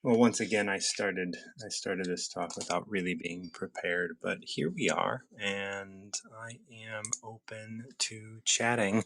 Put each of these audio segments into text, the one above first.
Well, once again, I started this talk without really being prepared, but here we are, and I am open to chatting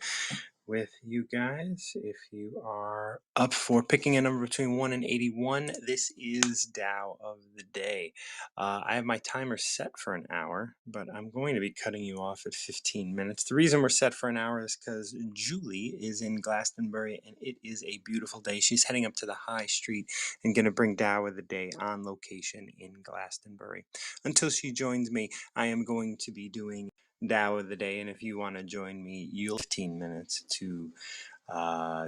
with you guys. If you are up for picking a number between 1 and 81, this is Tao of the Day. I have my timer set for an hour, but I'm going to be cutting you off at 15 minutes. The reason we're set for an hour is because Julie is in Glastonbury and it is a beautiful day. She's heading up to the high street and going to bring Tao of the Day on location in Glastonbury. Until she joins me, I am going to be doing Tao of the Day, and if you want to join me, you'll have 15 minutes to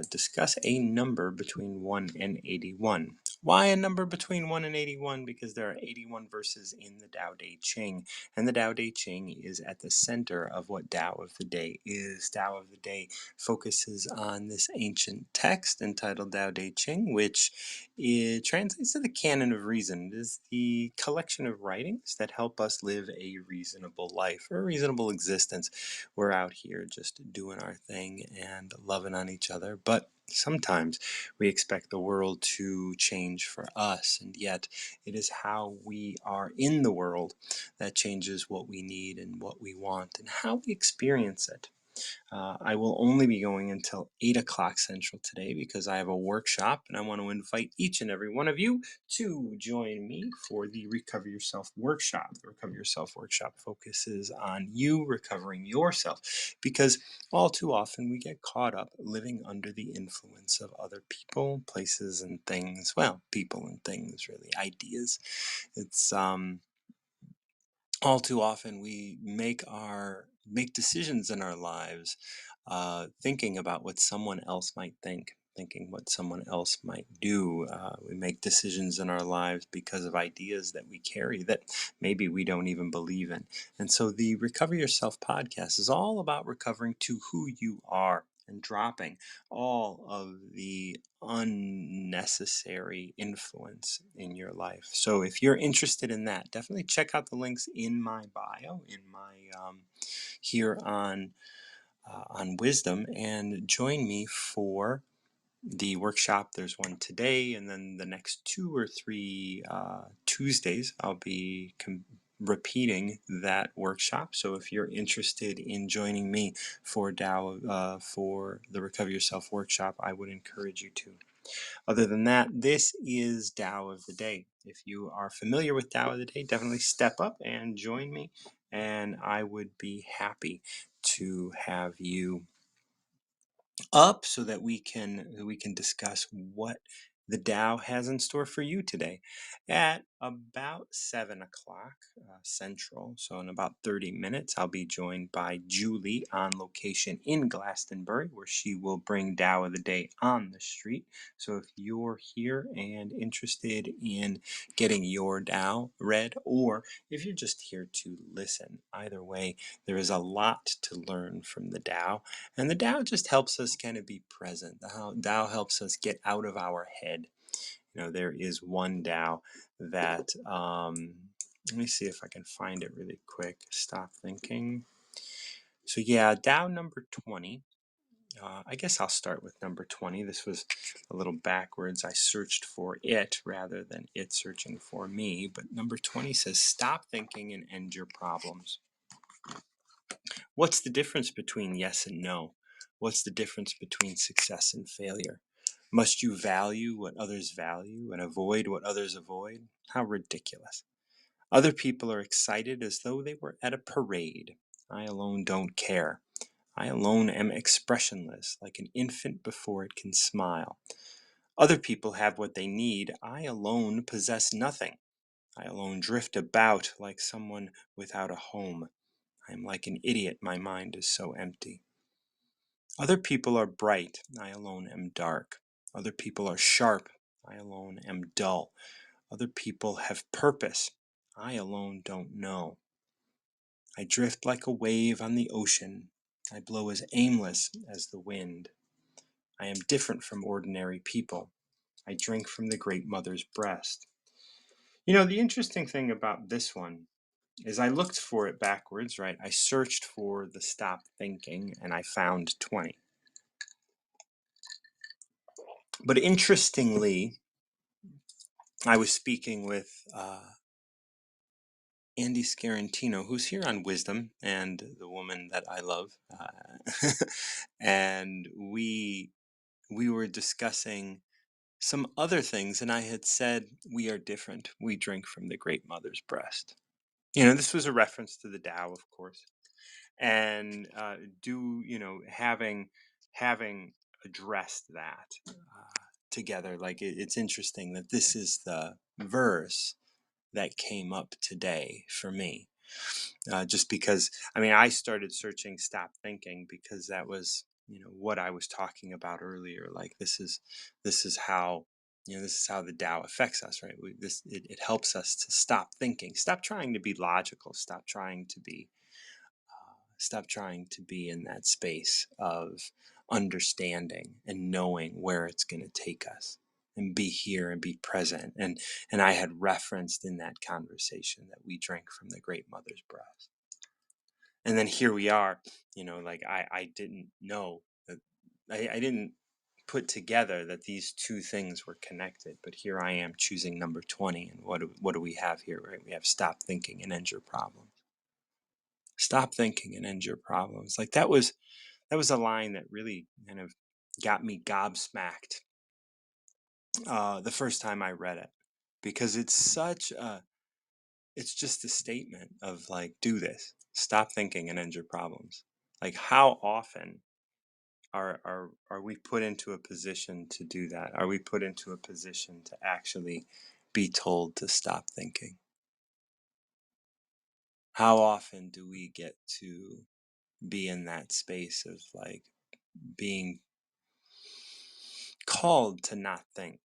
discuss a number between 1 and 81. Why a number between 1 and 81? Because there are 81 verses in the Tao Te Ching, and the Tao Te Ching is at the center of what Tao of the Day is. Tao of the Day focuses on this ancient text entitled Tao Te Ching, which it translates to the canon of reason. It is the collection of writings that help us live a reasonable life or a reasonable existence. We're out here just doing our thing and loving on each other, but sometimes we expect the world to change for us, and yet it is how we are in the world that changes what we need and what we want and how we experience it. I will only be going until 8 o'clock Central today because I have a workshop, and I want to invite each and every one of you to join me for the Recover Yourself workshop. The Recover Yourself workshop focuses on you recovering yourself, because all too often we get caught up living under the influence of other people, places, and things. Well, people and things, really, ideas. It's all too often we make decisions in our lives, thinking about what someone else might think, thinking what someone else might do. We make decisions in our lives because of ideas that we carry that maybe we don't even believe in. And so the Recover Yourself podcast is all about recovering to who you are and dropping all of the unnecessary influence in your life. So if you're interested in that, definitely check out the links in my bio, in my here on Wisdom, and join me for the workshop. There's one today, and then the next 2 or 3 Tuesdays I'll be repeating that workshop. So if you're interested in joining me for for the Recover Yourself workshop, I would encourage you to. Other than that, this is Tao of the Day. If you are familiar with Tao of the Day, definitely step up and join me, and I would be happy to have you up so that we can discuss what the Tao has in store for you today. At about 7 o'clock Central, so in about 30 minutes, I'll be joined by Julie on location in Glastonbury, where she will bring Tao of the Day on the street. So if you're here and interested in getting your Tao read, or if you're just here to listen, either way, there is a lot to learn from the Tao. And the Tao just helps us kind of be present. The Tao helps us get out of our head. There is one Tao that, let me see if I can find it really quick. Stop thinking. So yeah, Tao number 20. I guess I'll start with number 20. This was a little backwards. I searched for it rather than it searching for me. But number 20 says, stop thinking and end your problems. What's the difference between yes and no? What's the difference between success and failure? Must you value what others value and avoid what others avoid? How ridiculous. Other people are excited as though they were at a parade. I alone don't care. I alone am expressionless, like an infant before it can smile. Other people have what they need. I alone possess nothing. I alone drift about like someone without a home. I am like an idiot, my mind is so empty. Other people are bright, I alone am dark. Other people are sharp, I alone am dull. Other people have purpose, I alone don't know. I drift like a wave on the ocean. I blow as aimless as the wind. I am different from ordinary people. I drink from the great mother's breast. The interesting thing about this one is I looked for it backwards, right? I searched for the stop thinking and I found 20. But interestingly, I was speaking with Andy Scarantino, who's here on Wisdom, and the woman that I love, and we were discussing some other things, and I had said, "We are different. We drink from the great mother's breast." This was a reference to the Tao, of course, and having addressed that together, like it's interesting that this is the verse that came up today for me. Just because, I mean, I started searching "stop thinking" because that was, what I was talking about earlier. Like this is how, this is how the Tao affects us, right? It helps us to stop thinking, stop trying to be logical, stop trying to be in that space of understanding and knowing where it's going to take us, and be here and be present. And I had referenced in that conversation that we drink from the great mother's breast. And then here we are, like I didn't know that, I didn't put together that these two things were connected, but here I am choosing number 20. And what do we have here, right? We have "stop thinking and end your problems." Stop thinking and end your problems. Like that was a line that really kind of got me gobsmacked the first time I read it, because it's just a statement of like, do this, stop thinking and end your problems. Like, how often are we put into a position to do that? Are we put into a position to actually be told to stop thinking? How often do we get to be in that space of like being called to not think?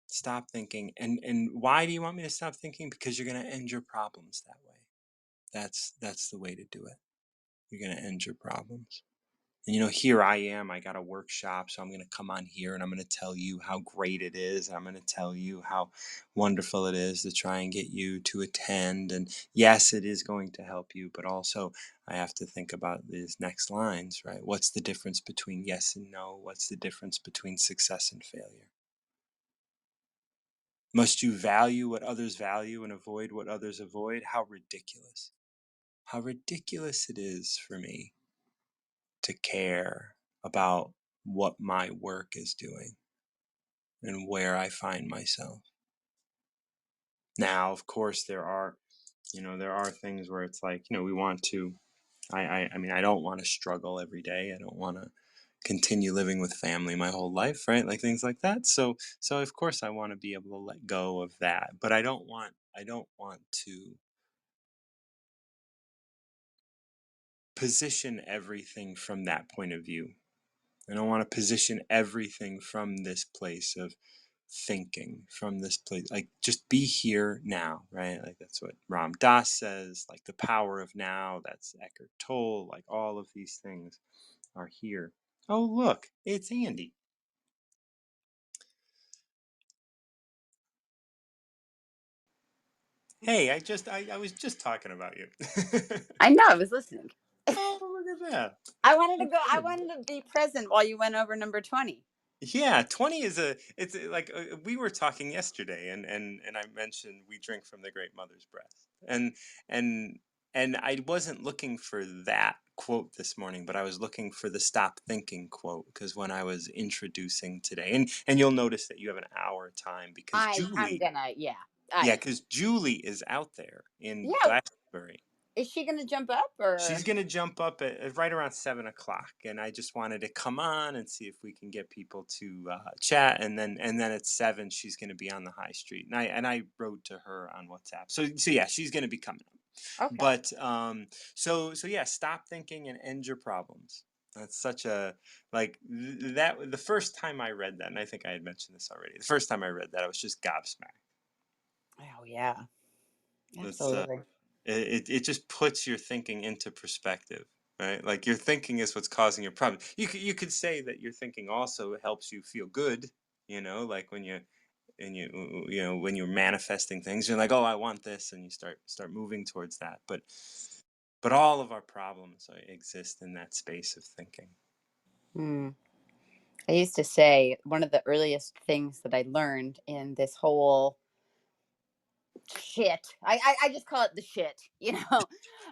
Stop thinking. And why do you want me to stop thinking? Because you're going to end your problems that way. That's the way to do it. You're going to end your problems. And here I am. I got a workshop, so I'm going to come on here and I'm going to tell you how great it is. I'm going to tell you how wonderful it is to try and get you to attend. And yes, it is going to help you, but also I have to think about these next lines, right? What's the difference between yes and no? What's the difference between success and failure? Must you value what others value and avoid what others avoid? How ridiculous. How ridiculous it is for me to care about what my work is doing and where I find myself. Now, of course, there are things where it's like, we want to, I mean, I don't want to struggle every day. I don't want to continue living with family my whole life, right? Like things like that. So of course I want to be able to let go of that, but I don't want to position everything from that point of view. I don't want to position everything from this place of thinking, from this place, like just be here now, right? Like that's what Ram Dass says, like the power of now. That's Eckhart Tolle. Like all of these things are here. Oh, look, it's Andy. Hey, I was just talking about you. I know, I was listening. Oh, look at that. I Okay. wanted to be present while you went over number 20. Yeah, 20 is like we were talking yesterday, and I mentioned we drink from the great mother's breast. And and I wasn't looking for that quote this morning, but I was looking for the "stop thinking" quote, because when I was introducing today, and you'll notice that you have an hour time because I'm Julie, gonna, yeah. yeah, I because Julie is out there in Yeah, Glastonbury. is she gonna jump up She's or? gonna jump up at right around 7 o'clock, and I just wanted to come on and see if we can get people to chat, and then at 7 she's gonna be on the high street, and I wrote to her on WhatsApp. So yeah, she's gonna be coming up. Okay. But so yeah, stop thinking and end your problems. That's such a like that. The first time I read that, and I think I had mentioned this already. The first time I read that, I was just gobsmacked. Oh yeah, It's absolutely. it just puts your thinking into perspective, right? Like your thinking is what's causing your problem. You could say that your thinking also helps you feel good, like when when you're manifesting things, you're like, oh, I want this, and you start moving towards that. But all of our problems exist in that space of thinking. Hmm. I used to say one of the earliest things that I learned in this whole shit. I just call it the shit.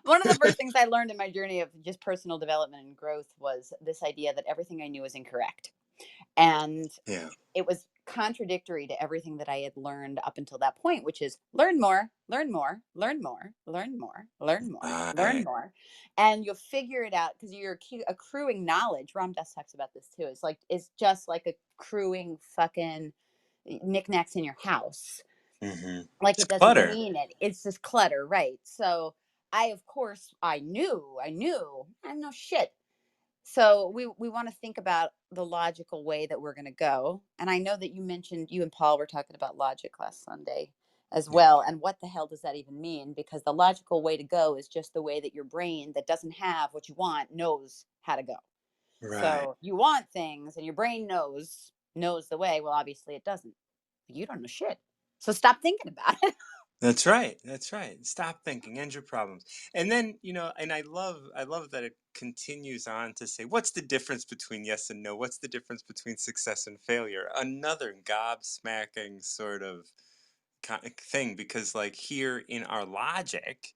One of the first things I learned in my journey of just personal development and growth was this idea that everything I knew was incorrect. And Yeah. it was contradictory to everything that I had learned up until that point, which is learn more, learn more, learn more, learn more, learn more, learn Right. more. And you'll figure it out because you're accruing knowledge. Ram Dass talks about this too. It's just like accruing fucking knickknacks in your house. Like It's it doesn't clutter. mean it. It's just clutter, right? So I, of course, I know shit. So we want to think about the logical way that we're going to go. And I know that you mentioned you and Paul were talking about logic last Sunday as Yeah. well. And what the hell does that even mean? Because the logical way to go is just the way that your brain that doesn't have what you want knows how to go. Right. So you want things and your brain knows the way. Well, obviously it doesn't. You don't know shit. So stop thinking about it. That's right. That's right. Stop thinking, end your problems. And then, and I love that it continues on to say, what's the difference between yes and no? What's the difference between success and failure? Another gobsmacking sort of thing, because like here in our logic,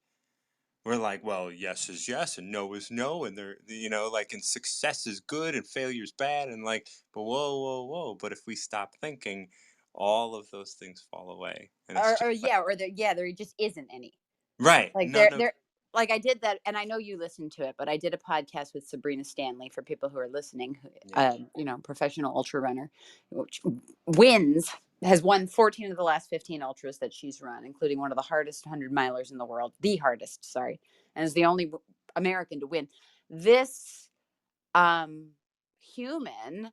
we're like, well, yes is yes and no is no, and like, and success is good and failure is bad, and like, but whoa, whoa, whoa. But if we stop thinking, all of those things fall away, and it's or just like, yeah, or there just isn't any. right, Like none of, they're like I did that, and I know you listened to it, but I did a podcast with Sabrina Stanley for people who are listening. yeah, Professional ultra runner, which wins has won 14 of the last 15 ultras that she's run, including one of the hardest 100 milers in the world, the hardest, sorry, and is the only American to win. This human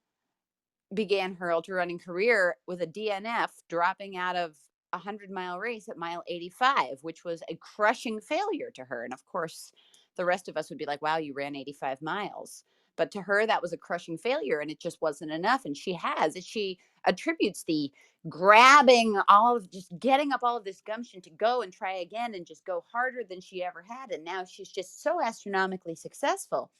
began her ultra running career with a DNF dropping out of a 100-mile race at mile 85, which was a crushing failure to her. And of course, the rest of us would be like, wow, you ran 85 miles. But to her, that was a crushing failure and it just wasn't enough. And she attributes the grabbing all of just getting up all of this gumption to go and try again and just go harder than she ever had. And now she's just so astronomically successful.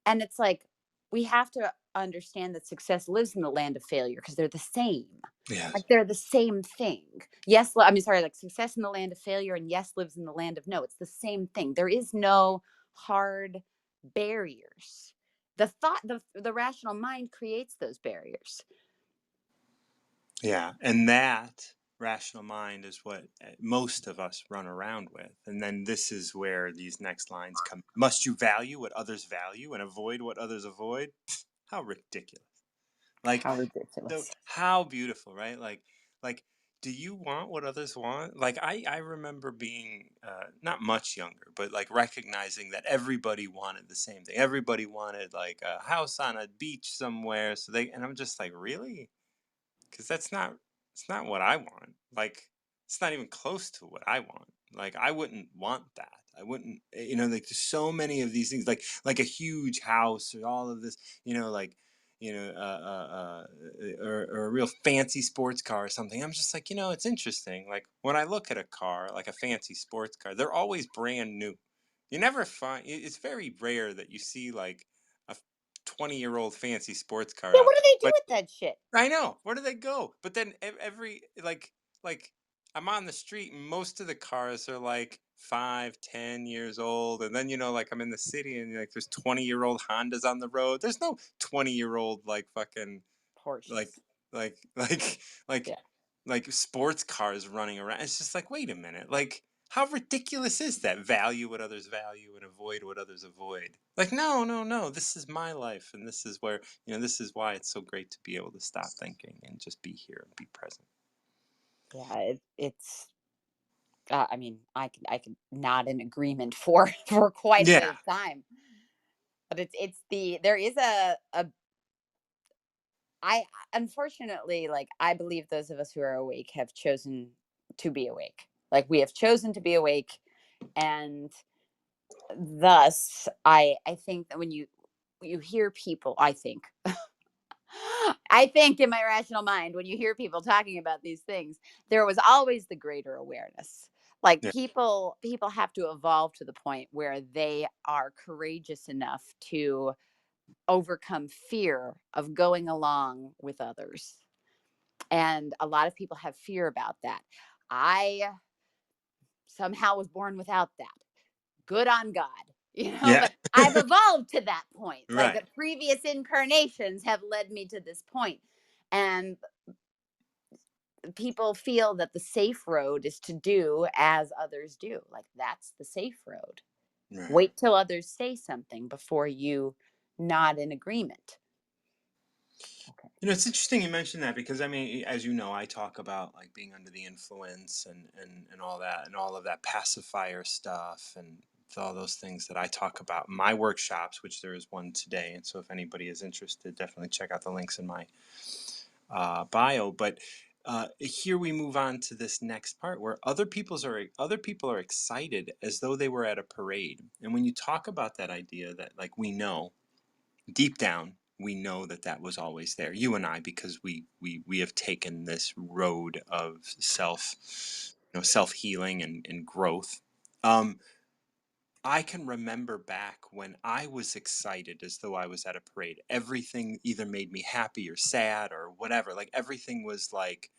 And it's like, we have to understand that success lives in the land of failure because they're the same. yes, Like they're the same thing. Yes, I mean, sorry, like success in the land of failure and yes lives in the land of no. It's the same thing. There is no hard barriers. The rational mind creates those barriers. yeah, and that rational mind is what most of us run around with, and then this is where these next lines come. Must you value what others value and avoid what others avoid? How ridiculous. Like, How so ridiculous. how beautiful, right? Like, do you want what others want? Like, I remember being not much younger, but like recognizing that everybody wanted the same thing. Everybody wanted like a house on a beach somewhere. And I'm just like, really? Because it's not what I want. Like, it's not even close to what I want. Like, I wouldn't want that. I wouldn't, like, there's so many of these things, like a huge house or all of this, like, or a real fancy sports car or something. I'm just like, it's interesting. Like, when I look at a car, like a fancy sports car, they're always brand new. You never find, it's very rare that you see like a 20-year-old fancy sports car Yeah, out what do there. they do But with that shit? I know. Where do they go? But then every like I'm on the street and most of the cars are like 5, 10 years old. And then like I'm in the city and like there's 20-year-old Hondas on the road. There's no 20-year-old like fucking like Porsches. like like like Yeah. like sports cars running around. It's just like, wait a minute. Like, how ridiculous is that? Value what others value and avoid what others avoid. Like, no, no, no. This is my life, and this is where this is why it's so great to be able to stop thinking and just be here and be present. Yeah, it's I mean, I can nod in agreement for for quite a bit Yeah, of time. But it's the there is a I unfortunately, like, I believe those of us who are awake have chosen to be awake. Like, we have chosen to be awake, and thus, I think that when you hear people, I think in my rational mind, when you hear people talking about these things, there was always the greater awareness. Like yeah, people have to evolve to the point where they are courageous enough to overcome fear of going along with others. And a lot of people have fear about that. I somehow was born without that. Good on God, Yeah. but I've evolved to that point. Like Right. previous incarnations have led me to this point. And people feel that the safe road is to do as others do. Like that's the safe road. Right. Wait till others say something before you nod in agreement. Okay. It's interesting you mentioned that because I mean, as you know, I talk about like being under the influence and all that and all of that pacifier stuff and all those things that I talk about in my workshops, which there is one today. And so, if anybody is interested, definitely check out the links in my bio. But here we move on to this next part where other people are excited as though they were at a parade. And when you talk about that idea that like we know deep down we know that that was always there, you and I, because we have taken this road of self healing and growth. um I can remember back when I was excited as though I was at a parade. Everything either made me happy or sad or whatever. Like everything was like,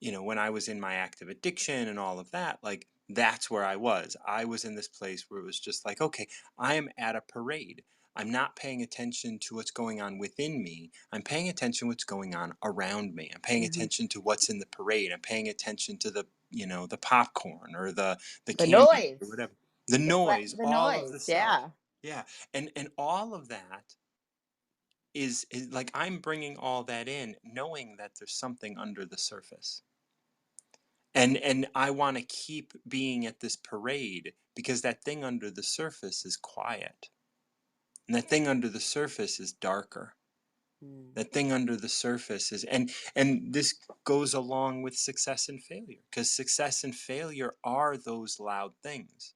when I was in my active addiction and all of that, like that's where I was. I was in this place where it was just like, okay, I am at a parade. I'm not paying attention to what's going on within me. I'm paying attention to what's going on around me. I'm paying Mhm. attention to what's in the parade. I'm paying attention to the popcorn or the The candy or noise, whatever. The noise, the all of the noise. stuff. Yeah. Yeah. And all of that is like I'm bringing all that in knowing that there's something under the surface. And I want to keep being at this parade because that thing under the surface is quiet. And that thing under the surface is darker. Mm. That thing under the surface is and this goes along with success and failure because success and failure are those loud things.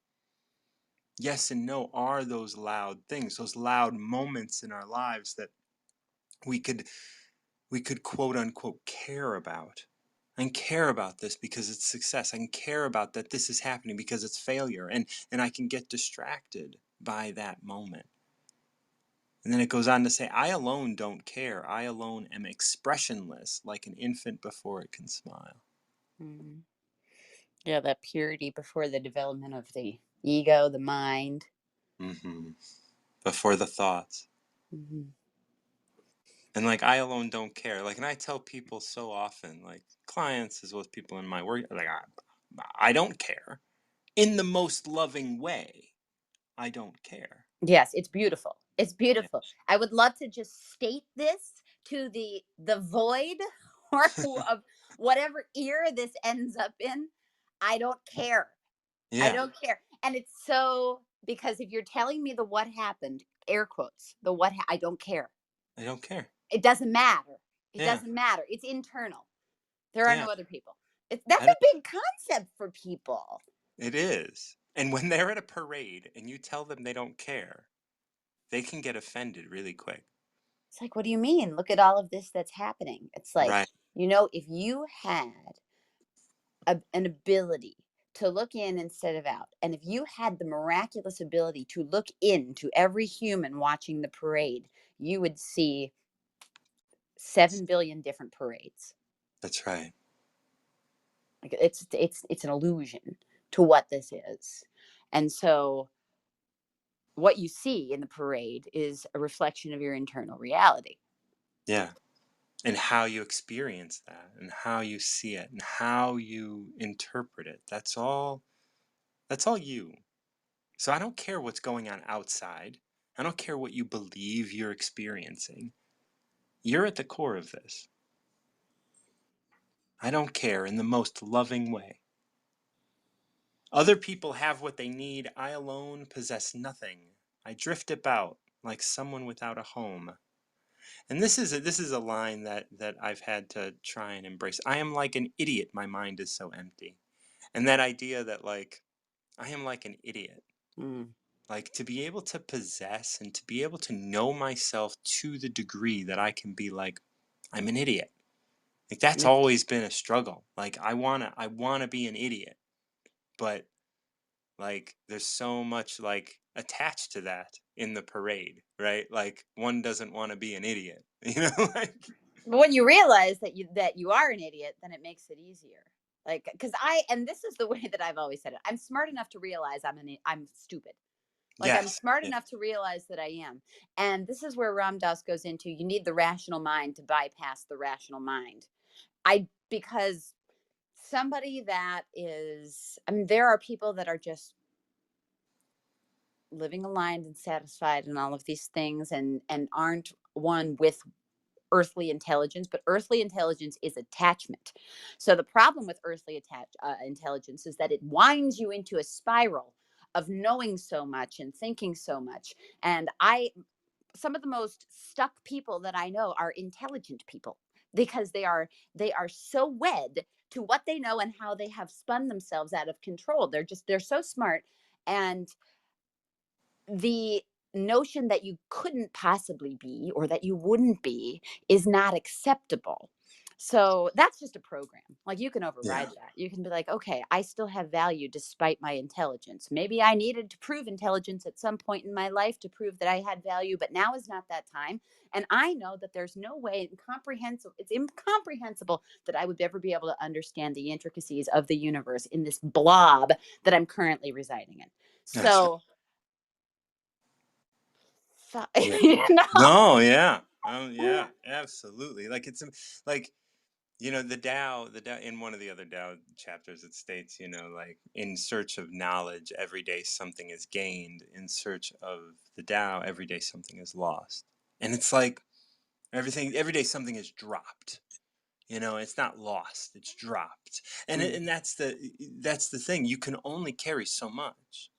Yes and no are those loud things, those loud moments in our lives that we could we could quote unquote care about. I can care about this because it's success. I can care about that this is happening because it's failure. And I can get distracted by that moment. And then it goes on to say, I alone don't care. I alone am expressionless like an infant before it can smile. Mm. Yeah, that purity before the development of the ego, the mind. Hmm. Before the thoughts. Hmm. And like I alone don't care. Like, and I tell people so often, like clients as well as people in my work, like I don't care in the most loving way. I don't care. Yes, it's beautiful. It's Yeah. beautiful. I would love to just state this to the void or of whatever ear this ends up in. I don't care. I Yeah. don't care. And it's so because if you're telling me the what happened, air quotes, the I don't care. I don't care. It doesn't matter. It Yeah. doesn't matter. It's internal. There are Yeah. no other people. That's I don't, a big concept for people. it is. And when they're at a parade and you tell them they don't care, they can get offended really quick. It's like, what do you mean? Look at all of this that's happening. It's like, Right. if you had an ability to look in instead of out, and if you had the miraculous ability to look into every human watching the parade, you would see 7 billion different parades. That's right. Like it's an illusion to what this is. And so what you see in the parade is a reflection of your internal reality. Yeah. And how you experience that and how you see it and how you interpret it. That's all you. So I don't care what's going on outside. I don't care what you believe you're experiencing. You're at the core of this. I don't care in the most loving way. Other people have what they need. I alone possess nothing. I drift about like someone without a home. And this is a line that I've had to try and embrace. I am like an idiot. My mind is so empty. And that idea that like I am like an idiot. Mm. Like to be able to possess and to be able to know myself to the degree that I can be like I'm an idiot. Like that's Makes always been a struggle. Like I want to be an idiot, but like there's so much like attached to that in the parade, right? Like one doesn't want to be an idiot, like But when you realize that you are an idiot, then it makes it easier. Like, because and this is the way that I've always said it. I'm smart enough to realize I'm stupid. Like, I'm Yes. smart Yeah. enough to realize that I am. And this is where Ram Dass goes into, you need the rational mind to bypass the rational mind. Because somebody that is, I mean, there are people that are just living aligned and satisfied and all of these things, and aren't one with earthly intelligence, but earthly intelligence is attachment. So the problem with intelligence is that it winds you into a spiral of knowing so much and thinking so much. And some of the most stuck people that I know are intelligent people, because they are so wed to what they know and how they have spun themselves out of control. They're so smart, and the notion that you couldn't possibly be or that you wouldn't be is not acceptable. So that's just a program. Like, you can Yeah. override that. You can be like, okay, I still have value despite my intelligence. Maybe I needed to prove intelligence at some point in my life to prove that I had value, but now is not that time. And I know that there's no way, it's incomprehensible that I would ever be able to understand the intricacies of the universe in this blob that I'm currently residing in. That's right. So, Yeah. you know? No, yeah. Yeah, absolutely. Like like, the Tao in one of the other Tao chapters, it states, like, in search of knowledge, every day something is gained. In search of the Tao, every day something is lost. And it's like every day something is dropped. It's not lost, it's dropped. And that's the thing. You can only carry so much.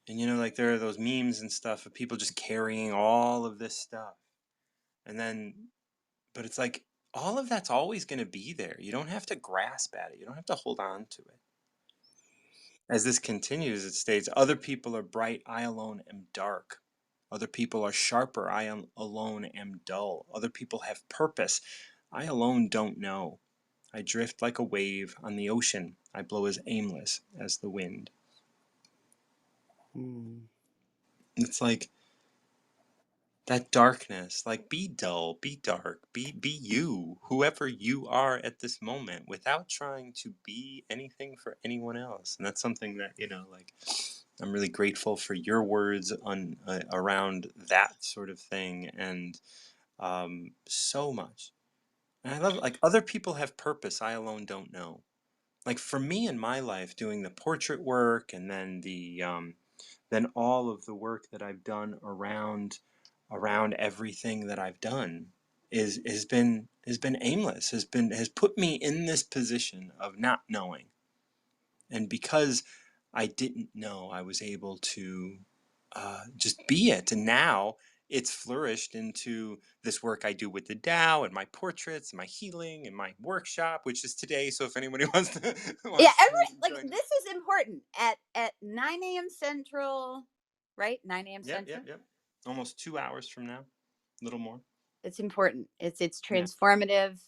And like, there are those memes and stuff of people just carrying all of this stuff. And then, but it's like, all of that's always going to be there. You don't have to grasp at it. You don't have to hold on to it. As this continues, it states, other people are bright, I alone am dark. Other people are sharper, alone am dull. Other people have purpose, I alone don't know. I drift like a wave on the ocean. I blow as aimless as the wind. Mm. It's like, that darkness, like, be dull, be dark, be you, whoever you are at this moment, without trying to be anything for anyone else. And that's something that, like, I'm really grateful for your words on around that sort of thing. And so much. And I love, like, other people have purpose, I alone don't know. Like, for me in my life, doing the portrait work, and then then all of the work that I've done around everything that I've done has been aimless, has put me in this position of not knowing. And because I didn't know, I was able to just be it. And now it's flourished into this work I do with the Tao, and my portraits, and my healing, and my workshop, which is today. So if anybody wants to Yeah, wants to like, join. this is important at 9 a.m. Central, right? 9 a.m. Yep, yep, Central. yep. Almost 2 hours from now, a little more. It's important. It's Yeah, transformative.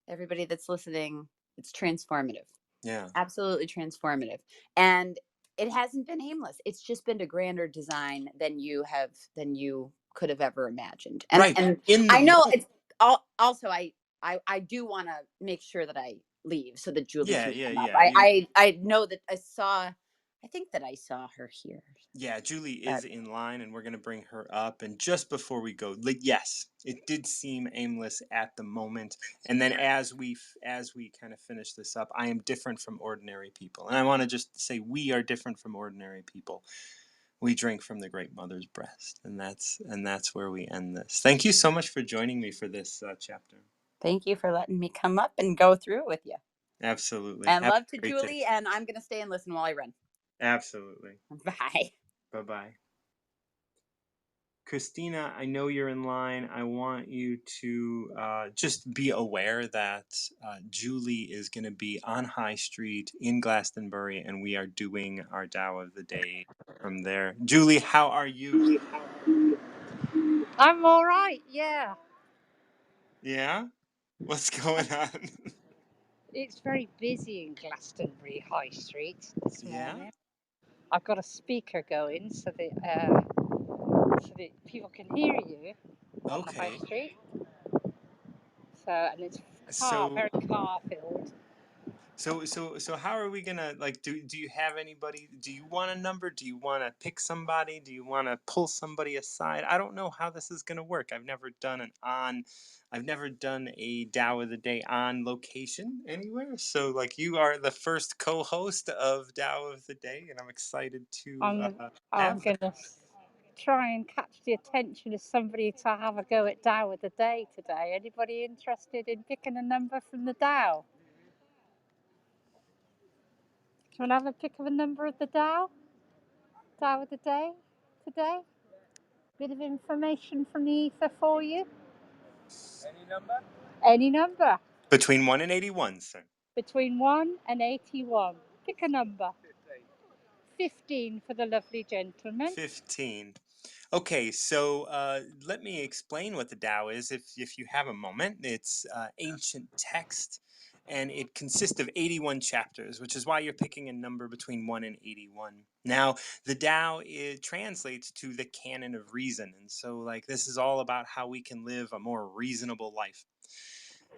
Everybody that's listening, it's transformative. yeah. Absolutely transformative. And it hasn't been aimless. It's just been a grander design than you could have ever imagined. And Right. and In the I know moment. it's also, I do want to make sure that I leave so that Julie Yeah, can yeah, come up. yeah. I know that I think that I saw her here. Yeah, Julie But is in line, and we're going to bring her up. And just before we go, like, yes, it did seem aimless at the moment. And then as we kind of finish this up, I am different from ordinary people. And I want to just say, we are different from ordinary people. We drink from the great mother's breast. And that's where we end this. Thank you so much for joining me for this chapter. thank you for letting me come up and go through it with you. Absolutely. And Have love to a great day. Julie, and I'm going to stay and listen while I run. Absolutely. Bye. Bye-bye. Christina, I know you're in line. I want you to just be aware that Julie is going to be on High Street in Glastonbury, and we are doing our Tao of the Day from there. Julie, how are you? I'm all right, yeah. Yeah? What's going on? It's very busy in Glastonbury High Street this Yeah? morning. I've got a speaker going so that people can hear you on the high Okay. street. So, and it's So very car filled. So how are we gonna like do you have anybody? Do you want a number? Do you want to pick somebody? Do you want to pull somebody aside? I don't know how this is gonna work. I've never done a Tao of the Day on location anywhere. So like you are the first co-host of Tao of the Day, and I'm excited to I'm I'm have that. gonna try and catch the attention of somebody to have a go at Dow of the Day today. Anybody interested in picking a number from the Dow? Do you want to have a pick of a number of the Dow? Dow of the Day today? Bit of information from the ether for you. Any number? Any number. Between 1 and 81, sir. Between 1 and 81. Pick a number. 15 for the lovely gentleman. 15. Okay, so let me explain what the Tao is if you have a moment. It's ancient text, and it consists of 81 chapters, which is why you're picking a number between 1 and 81. Now, the Tao translates to the canon of reason, and so like this is all about how we can live a more reasonable life.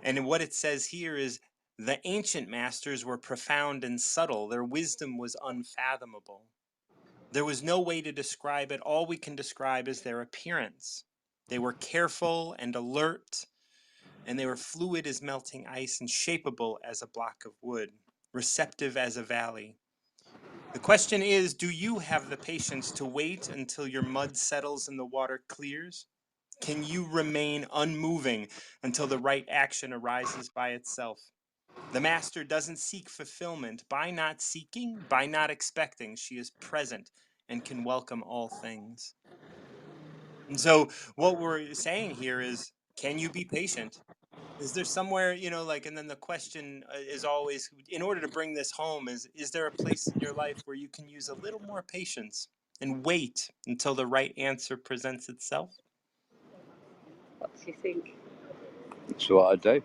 And what it says here is the ancient masters were profound and subtle. Their wisdom was unfathomable. There was no way to describe it. All we can describe is their appearance. They were careful and alert, and they were fluid as melting ice and shapeable as a block of wood, receptive as a valley. The question is, do you have the patience to wait until your mud settles and the water clears? Can you remain unmoving until the right action arises by itself? The master doesn't seek fulfillment. By not seeking, by not expecting, she is present and can welcome all things. And so, what we're saying here is, can you be patient? Is there somewhere, like, and then the question is always, in order to bring this home, is there a place in your life where you can use a little more patience and wait until the right answer presents itself? What do you think? That's what I do.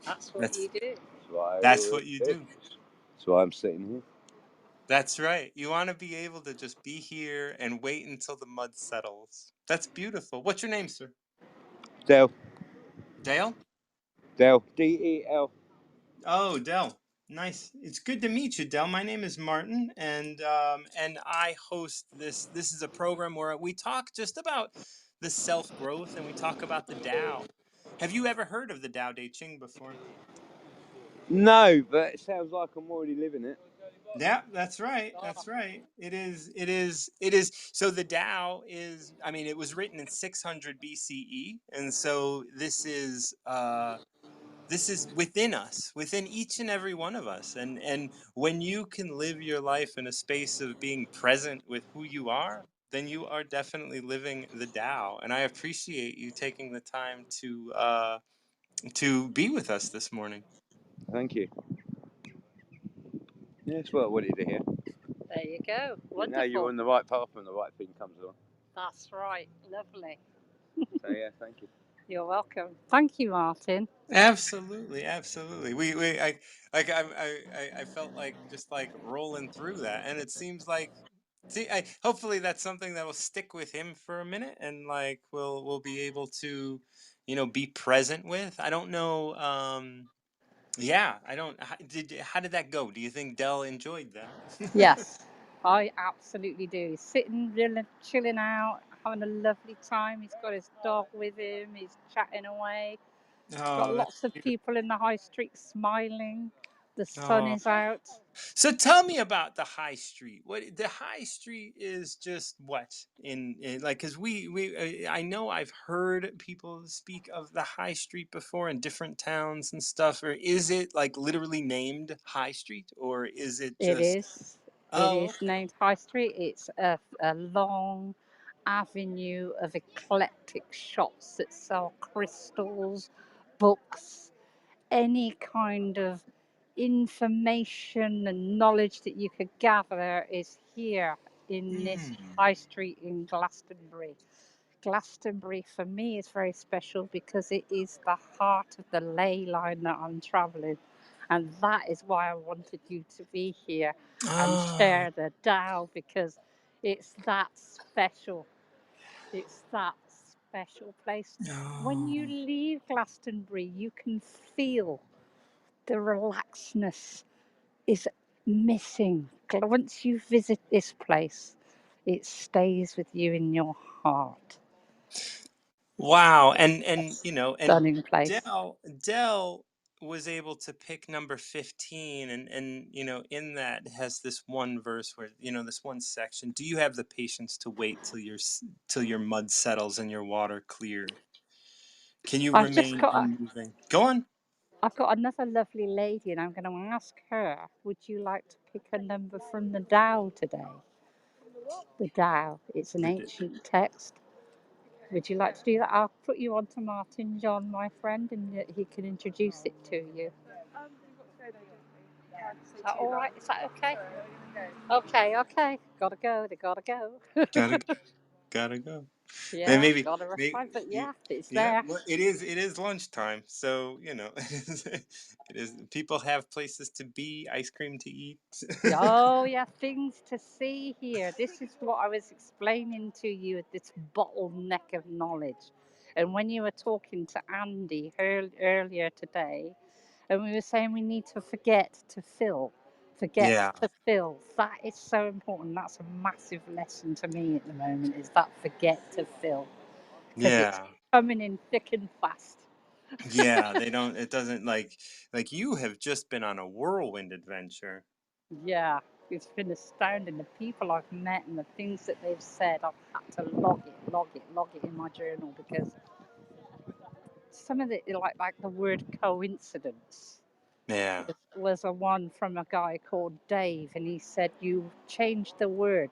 That's what That's you do. That's what I that's always what you do. do. That's why I'm sitting here. That's right. You want to be able to just be here and wait until the mud settles. That's beautiful. What's your name, sir? Del. Dale? Del. DEL. Oh, Dell. Nice. It's good to meet you, Dell. My name is Martin, and I host this. This is a program where we talk just about the self growth, and we talk about the Tao. Have you ever heard of the Tao Te Ching before? No, but it sounds like I'm already living it. Yeah, that's right. That's right. It is. It is. It is. So the Tao is. I mean, it was written in 600 BCE, and so this is within us, within each and every one of us. And when you can live your life in a space of being present with who you are, then you are definitely living the Tao. And I appreciate you taking the time to be with us this morning. Thank you. Yeah, that's what I wanted to hear. There you go. Now you're Wonderful. on the right path when the right thing comes along. That's right. Lovely. So yeah, thank you. You're welcome. Thank you, Martin. Absolutely, absolutely. I felt like just like rolling through that, and it seems like, see, hopefully that's something that will stick with him for a minute, and like we'll be able to, be present with. I don't know. Yeah, I don't. How did that go? Do you think Dell enjoyed that? Yes, I absolutely do. He's sitting, chilling out, having a lovely time. He's got his dog with him. He's chatting away. Got Oh, that's lots of beautiful. people in the high street smiling. The sun Oh. is out. So tell me about the high street. What the high street is just what in like because we I know I've heard people speak of the high street before in different towns and stuff. Or is it like literally named High Street, or is it It just is. It oh is named High Street. It's a long avenue of eclectic shops that sell crystals, books, any kind of information and knowledge that you could gather is here in this mm, high street in Glastonbury. Glastonbury for me is very special because it is the heart of the ley line that I'm travelling. And that is why I wanted you to be here and oh share the Tao because it's that special. It's that special place. When you no leave Glastonbury, you can feel the relaxedness is missing. Once you visit this place, it stays with you in your heart. Wow. And and Stunning place. Dell was able to pick number 15, and in that has this one verse where, this one section, do you have the patience to wait till your mud settles and your water clear? Can you I've just remain got unmoving? Go on. I've got another lovely lady, and I'm going to ask her, would you like to pick a number from the Tao today? The Tao. It's an The ancient text. Would you like to do that? I'll put you on to Martin John, my friend, and he can introduce it to you. Is that all right? Is that okay? Okay. Gotta go. They gotta go. Gotta gotta go. And Yeah, maybe, gotta rush by, but you, yeah, it's yeah, there. well, it is lunchtime, so it is. People have places to be, ice cream to eat. Oh, yeah, things to see here. This is what I was explaining to you, this bottleneck of knowledge. And when you were talking to Andy earlier today, and we were saying we need to forget to fill, forget Yeah, to fill. That is so important. That's a massive lesson to me at the moment, is that forget to fill, because it's yeah, coming in thick and fast. yeah. They don't. It doesn't like you have just been on a whirlwind adventure. Yeah, it's been astounding. The people I've met and the things that they've said, I've had to log it in my journal, because some of it, like the word coincidence, Yeah. was a one from a guy called Dave, and he said, you changed the word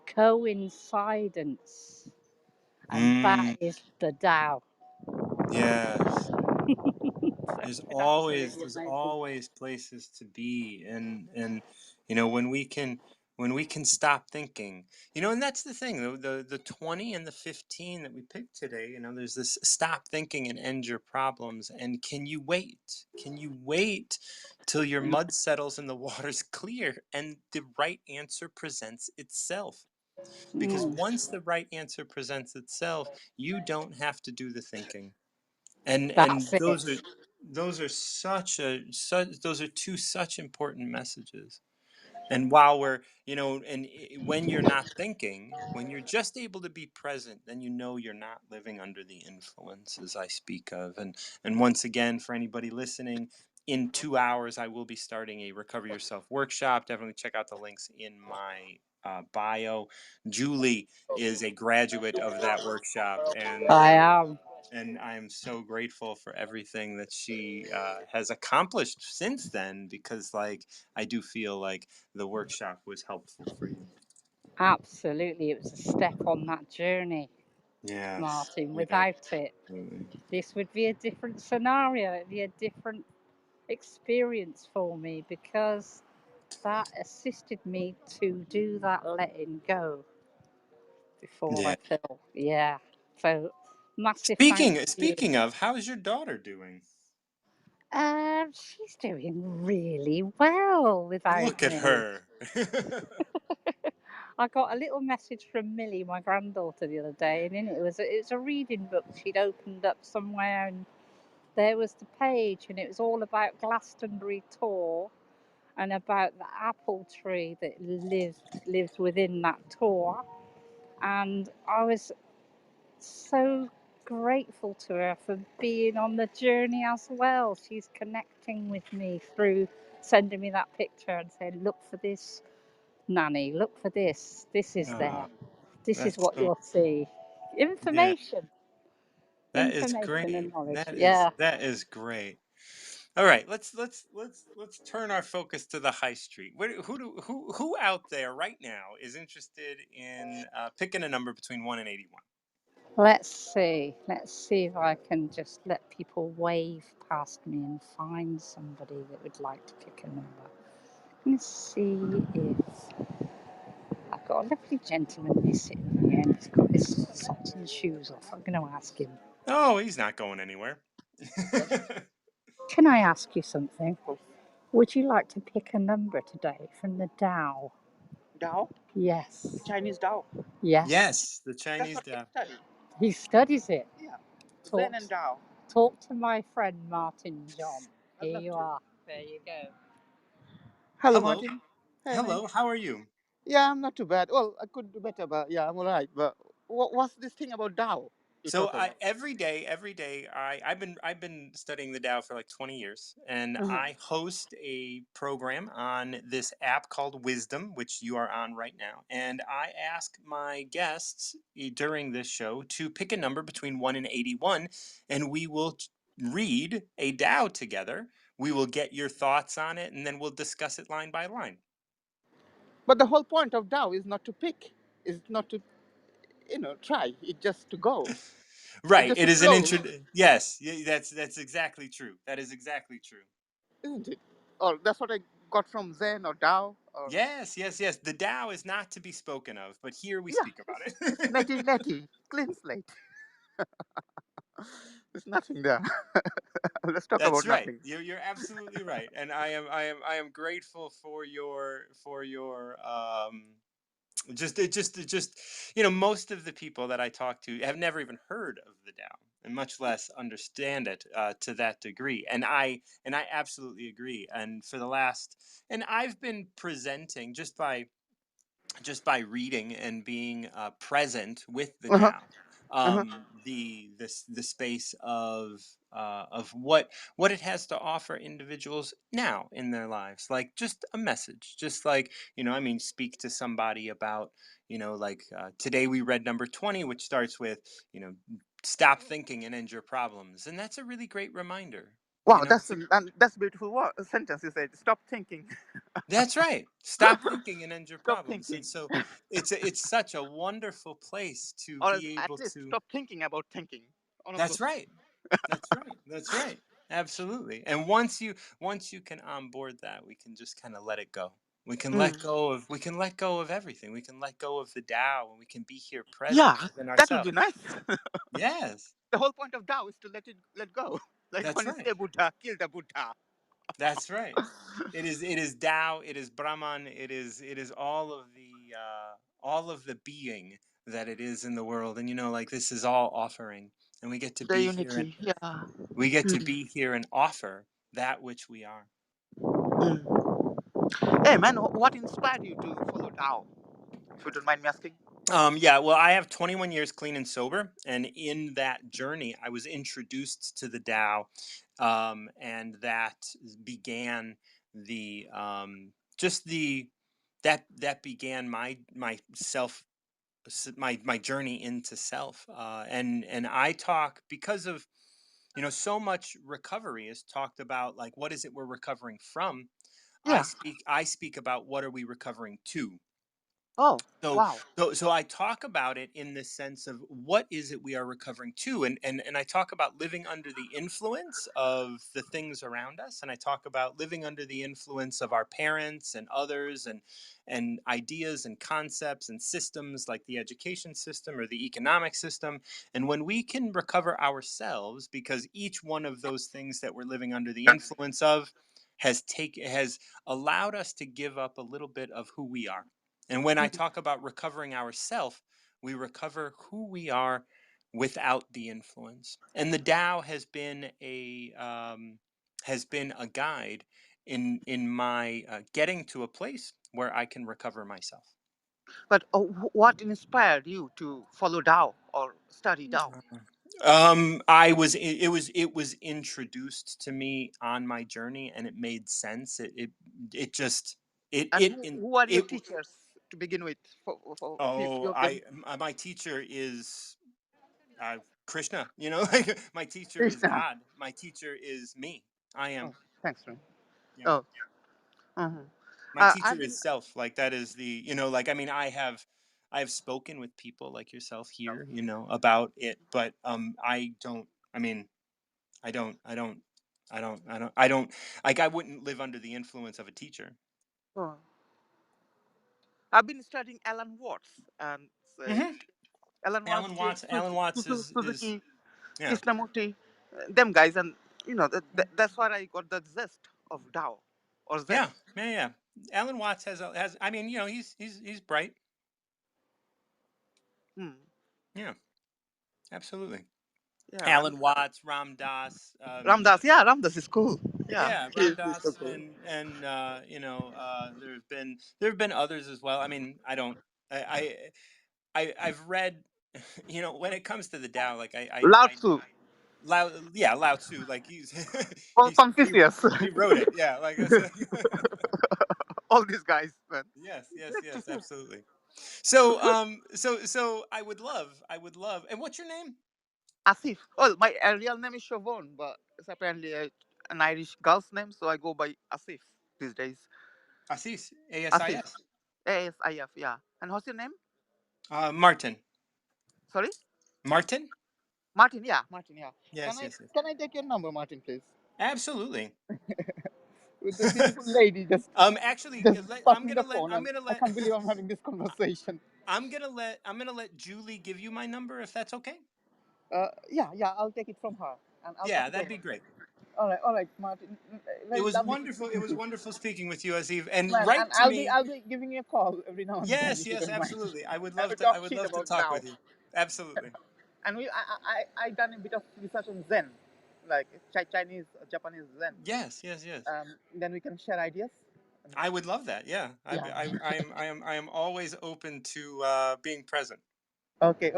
coincidence, and that Mm, is the Tao. yes. So There's it's always absolutely there's amazing. always places to be, and when we can stop thinking, and that's the thing, the 20 and the 15 that we picked today, there's this stop thinking and end your problems. And can you wait till your mud settles and the water's clear and the right answer presents itself? Because Mm, once the right answer presents itself, you don't have to do the thinking. And that's it. those are two such important messages. And while when you're not thinking, when you're just able to be present, then you're not living under the influences I speak of. And once again, for anybody listening, in 2 hours I will be starting a Recover Yourself workshop. Definitely check out the links in my bio. Julie is a graduate of that workshop, and I uh, am. and I am so grateful for everything that she has accomplished since then, because I do feel like the workshop was helpful for you. Absolutely. It was a step on that journey, Yes. Martin. Yeah. Without it, Absolutely. this would be a different scenario. It'd be a different experience for me, because that assisted me to do that letting go before Yeah. I fell. Yeah. So massive Speaking thanks to you. speaking of, how's your daughter doing? She's doing really well without Look at me. her. I got a little message from Millie, my granddaughter, the other day, and in it was a reading book she'd opened up somewhere, and there was the page, and it was all about Glastonbury Tor, and about the apple tree that lived within that tor. And I was so grateful to her for being on the journey as well. She's connecting with me through sending me that picture and saying, look for this, Nanny, look for this. This is there. Oh, This is that's what so, you'll see. yeah. Information. That is Information great. and knowledge. That is Yeah. that is great. All right, let's turn our focus to the high street. Who out there right now is interested in picking a number between 1 and 81? Let's see. Let's see if I can just let people wave past me and find somebody that would like to pick a number. Let's see if I've got a lovely gentleman who's sitting here and he's got his socks and shoes off. I'm going to ask him. Oh, he's not going anywhere. Can I ask you something? Would you like to pick a number today from the Tao? Dao? Yes. Chinese Dao. Yes. Yes, the That's Chinese what I death. study. He studies it. Yeah. Talk, Zen and Dao. talk to my friend Martin John. I'd Here love you to. are. There you go. Hello, Hello. Martin. Hey, man. Hello. How are you? Yeah, I'm not too bad. Well, I could do better, but yeah, I'm alright. But what's this thing about Tao you So talk about? every day I've been studying the Tao for like 20 years, and Mhm. I host a program on this app called Wisdom, which you are on right now. And I ask my guests during this show to pick a number between 1 and 81, and we will read a Tao together. We will get your thoughts on it, and then we'll discuss it line by line. But the whole point of Tao is not to pick, is not to try. It's just to go. It's Right. just It to is an flow, intro. Yes, that's exactly true. That is exactly true. isn't it? Or that's what I got from Zen or Tao. Or Yes, yes, yes. The Tao is not to be spoken of, but here we yeah, speak about it's it. netty, netty, clean slate. There's nothing there. Let's talk That's about right. nothing. You're absolutely right, and I am grateful for your just most of the people that I talk to have never even heard of the Tao, and much less understand it to that degree. And I absolutely agree. And for the last and I've been presenting just by reading and being present with the Uh-huh. Tao, Uh-huh. the space of what it has to offer individuals now in their lives, like just a message, just like I mean, speak to somebody about like today we read number 20, which starts with stop thinking and end your problems, and that's a really great reminder. Wow, It's a that's a beautiful sentence you said. Stop thinking. That's right. Stop thinking and end your Stop problems. And thinking. so it's such a wonderful place to Or else be at able least to. stop thinking about thinking. One of That's those. right. That's right. That's right. Absolutely. And once you can onboard that, we can just kind of let it go. Mm. We can let go of everything. We can let go of the Tao, and we can be here present Yeah, within that would be ourselves. nice. Yes. The whole point of Tao is to let go. Like That's when you right. say Buddha, kill the Buddha. That's right. It is Tao, it is Brahman, it is all of the being that it is in the world. And like this is all offering. And we get to The be here and unity. Yeah. we get to Mm. be here and offer that which we are. Mm. Hey man, what inspired you to follow Tao? If you don't mind me asking. Yeah, well, I have 21 years clean and sober, and in that journey, I was introduced to the Tao, and that began the just the that began my self my journey into self, and I talk because of so much recovery is talked about, like what is it we're recovering from. I Yeah. speak about what are we recovering to. Oh, So, wow. so I talk about it in the sense of what is it we are recovering to, and I talk about living under the influence of the things around us, and I talk about living under the influence of our parents and others, and ideas and concepts and systems like the education system or the economic system. And when we can recover ourselves, because each one of those things that we're living under the influence of has allowed us to give up a little bit of who we are. And when I Mm. talk about recovering ourself, we recover who we are without the influence. And the Tao has been a guide in my getting to a place where I can recover myself. But what inspired you to follow Tao or study Tao? It was introduced to me on my journey, and it made sense. It just And who are your it. teachers to begin with? For few Oh, of them. my teacher is uh, Krishna. Like my teacher is Krishna. God. My teacher is me. I am. Oh, thanks, man. Yeah. Oh. Uh-huh. My teacher I've been. is self. Like that is like I mean I have spoken with people like yourself here, about it, but I don't. I mean I don't. I don't. I don't. I don't. I don't. Like I wouldn't live under the influence of a teacher. Oh, I've been studying Alan Watts and say Hmm. Alan Watts, Alan Watts. Alan Watts is Suzuki, yeah. Krishnamurti, them guys, and that's why I got the zest of Tao or Zen. Yeah. Yeah. Yeah. Alan Watts has. I mean, he's bright. Hmm. Yeah. Absolutely. Yeah, man. Alan Watts, Ram Dass. Ramdas, yeah, Ramdas is cool. Yeah, Ram He's so Dass, cool. and there have been others as well. I mean, I don't, I've read, when it comes to the Tao, like Lao I Tzu. Lao Tzu, like Well, he's Confucius. he wrote it, yeah, like it's like All these guys, man. yes, yes, yes, absolutely. So I would love, and what's your name? Asif. Well, my real name is Siobhan, but it's apparently an Irish girl's name, so I go by Asif these days. Asis, Asif. ASIS. ASIF, yeah. And what's your name? Martin. Sorry? Martin? Martin, yeah. Martin, yeah. Can Yes, I yes, yes. can I take your number, Martin, please? Absolutely. With the beautiful lady Actually, just I'm passed me gonna the let phone, I'm and gonna I let can't believe I'm having this conversation. I'm gonna let Julie give you my number if that's okay. Yeah, yeah. I'll take it from her, and I'll pass Yeah, it that'd over. be great. All right, Martin. It Very was lovely to wonderful. speak It with was you, wonderful speaking with you, Aziz. And man. And write to me. I'll be giving you a call every now and then Yes, if you yes, don't mind. absolutely. I would And love we to. I talk would shit love to about talk Tao. with you. Absolutely. And I done a bit of research on Zen, like Chinese, Japanese Zen. Yes, yes, yes. Then we can share ideas. I would love that. Yeah, Yeah. I am always open to being present. Okay,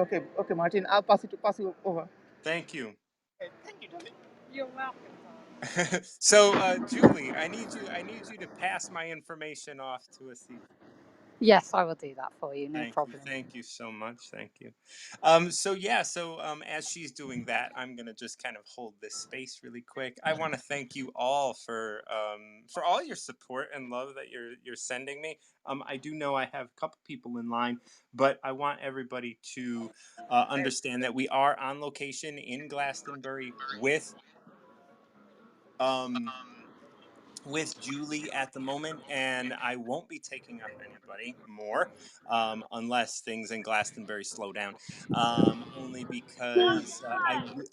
Martin. I'll pass you over. Thank you. Okay, thank you, darling. You're welcome. So, Julie, I need you to pass my information off to Asif. Yes, I will do that for you, no problem. Thank you so much. Thank you. As she's doing that, I'm gonna just kind of hold this space really quick. I want to thank you all for all your support and love that you're sending me. I do know I have a couple people in line, but I want everybody to understand that we are on location in Glastonbury um with Julie at the moment, and I won't be taking up anybody more unless things in Glastonbury slow down. Only because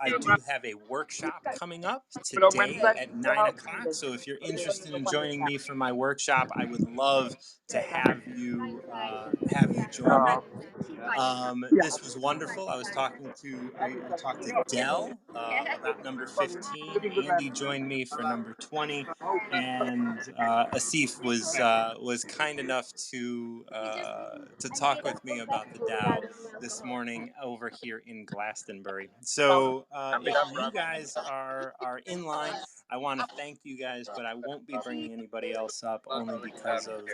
I do have a workshop coming up today at 9 o'clock. So if you're interested in joining me for my workshop, I would love to have you join me. This was wonderful. I talked to Dell about number 15. Andy joined me for number 20, and Asif was kind enough to talk with me about the Dow this morning over here in Glastonbury. So if you guys are in line, I want to thank you guys, but I won't be bringing anybody else up only because of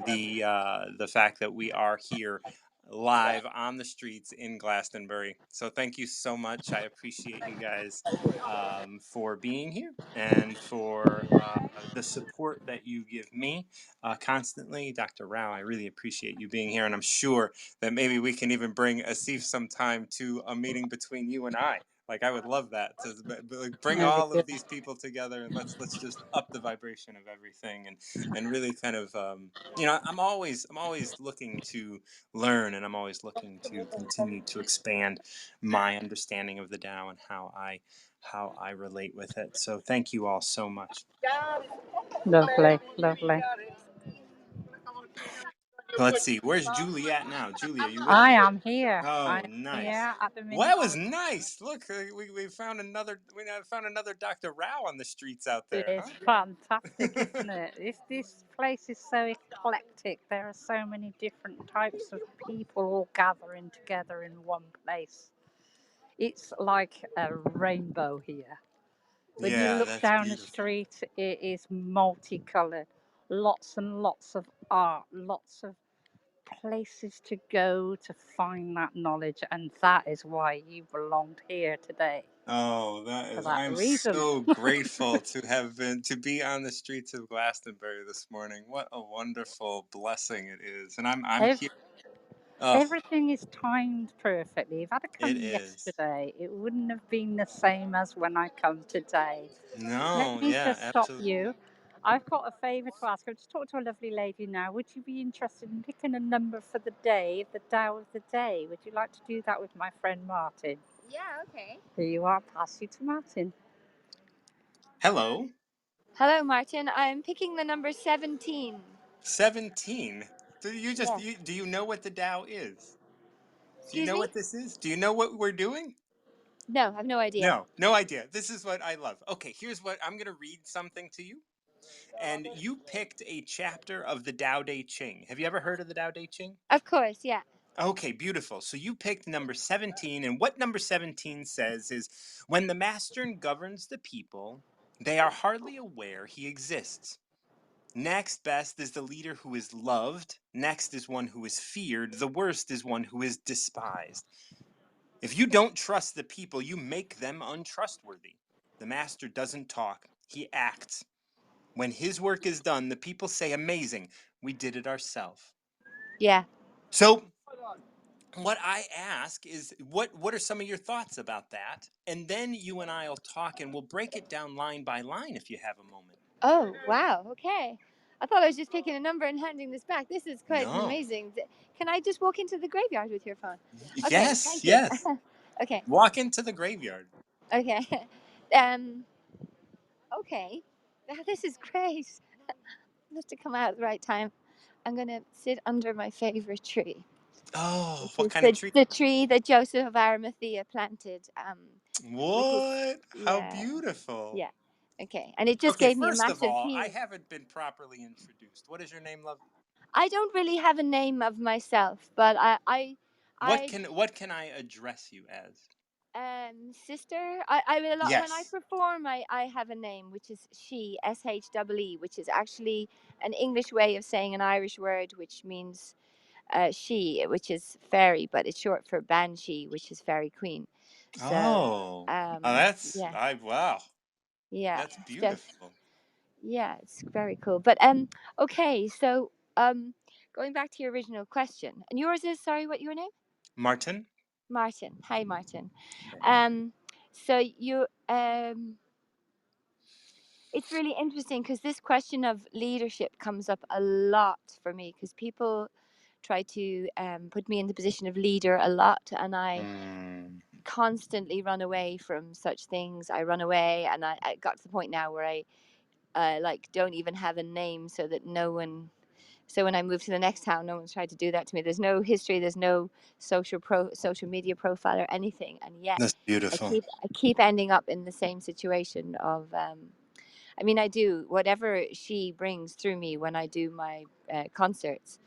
the fact that we are here live on the streets in Glastonbury. So thank you so much. I appreciate you guys for being here and for the support that you give me constantly. Dr. Rao, I really appreciate you being here, and I'm sure that maybe we can even bring Asif sometime to a meeting between you and I. Like I would love that to like, bring Very all of good. these people together and let's just up the vibration of everything and really kind of I'm always looking to learn, and I'm always looking to continue to expand my understanding of the Tao and how I relate with it. So thank you all so much. Lovely, lovely. Let's see, where's Julie at now? Julie, are you with I me? am here. I Oh, am nice. here at the Well, minute. that was nice. Look, we found another Dr. Rao on the streets out there, It's huh? fantastic, isn't it? This place is so eclectic. There are so many different types of people all gathering together in one place. It's like a rainbow here. When you Yeah, look that's down the beautiful. street, it is multicolored. Lots and lots of art, lots of places to go to find that knowledge, and that is why you belonged here today, Oh, for that I'm reason. so grateful to be on the streets of Glastonbury this morning. What a wonderful blessing it is. And I'm Ev- here. Oh, Everything is timed perfectly. If I'd have it come is. yesterday, it wouldn't have been the same as when I come today. Let No, me yeah, just stop absolutely. you. I've got a favour to ask. I've just talked to a lovely lady now. Would you be interested in picking a number for the day, the Tao of the day? Would you like to do that with my friend Martin? Yeah, okay. Here you are. Pass you to Martin. Hello. Hello, Martin. I'm picking the number 17. 17. Yes. Do you know what the Tao is? Do you Excuse know me? what this is? Do you know what we're doing? No, I have no idea. No idea. This is what I love. Okay, here's what I'm going to read something to you. And you picked a chapter of the Tao Te Ching. Have you ever heard of the Tao Te Ching? Of course, yeah. Okay, beautiful. So you picked number 17, and what number 17 says is when the master governs the people, they are hardly aware he exists. Next best is the leader who is loved. Next is one who is feared. The worst is one who is despised. If you don't trust the people, you make them untrustworthy. The master doesn't talk, he acts. When his work is done, the people say, amazing, we did it ourselves. Yeah. So what I ask is what are some of your thoughts about that? And then you and I will talk and we'll break it down line by line if you have a moment. Oh, wow. Okay. I thought I was just picking a number and handing this back. This is quite No. amazing. Can I just walk into the graveyard with your phone? Okay, Yes, thank you. yes. Okay. Walk into the graveyard. Okay. Um okay. This is great. Just to come out at the right time. I'm going to sit under my favorite tree. Oh, Which what is kind of tree? the tree that Joseph of Arimathea planted. Which is What? How yeah, beautiful. yeah. Okay, and it just Okay, gave me a first of massive all, I healing. haven't been properly introduced. What is your name, love? I don't really have a name of myself, but What I can I address you as? sister. I mean, a lot when I Yes. perform, I have a name which is she, SHEE, which is actually an English way of saying an Irish word, which means she, which is fairy, but it's short for banshee, which is fairy queen. So, Oh. Oh, that's yeah, wow. yeah, That's it's just beautiful. yeah, it's very cool. But okay, so going back to your original question, and yours is sorry, what your name? Martin? Martin. Hi, Martin. Okay. So you it's really interesting because this question of leadership comes up a lot for me because people try to put me in the position of leader a lot, and I Mm. constantly run away from such things. I run away, and I got to the point now where I like don't even have a name so that no one. So when I move to the next town, no one's tried to do that to me. There's no history. There's no social media profile or anything, and yet That's beautiful. I keep ending up in the same situation of. I mean, I do whatever she brings through me when I do my concerts.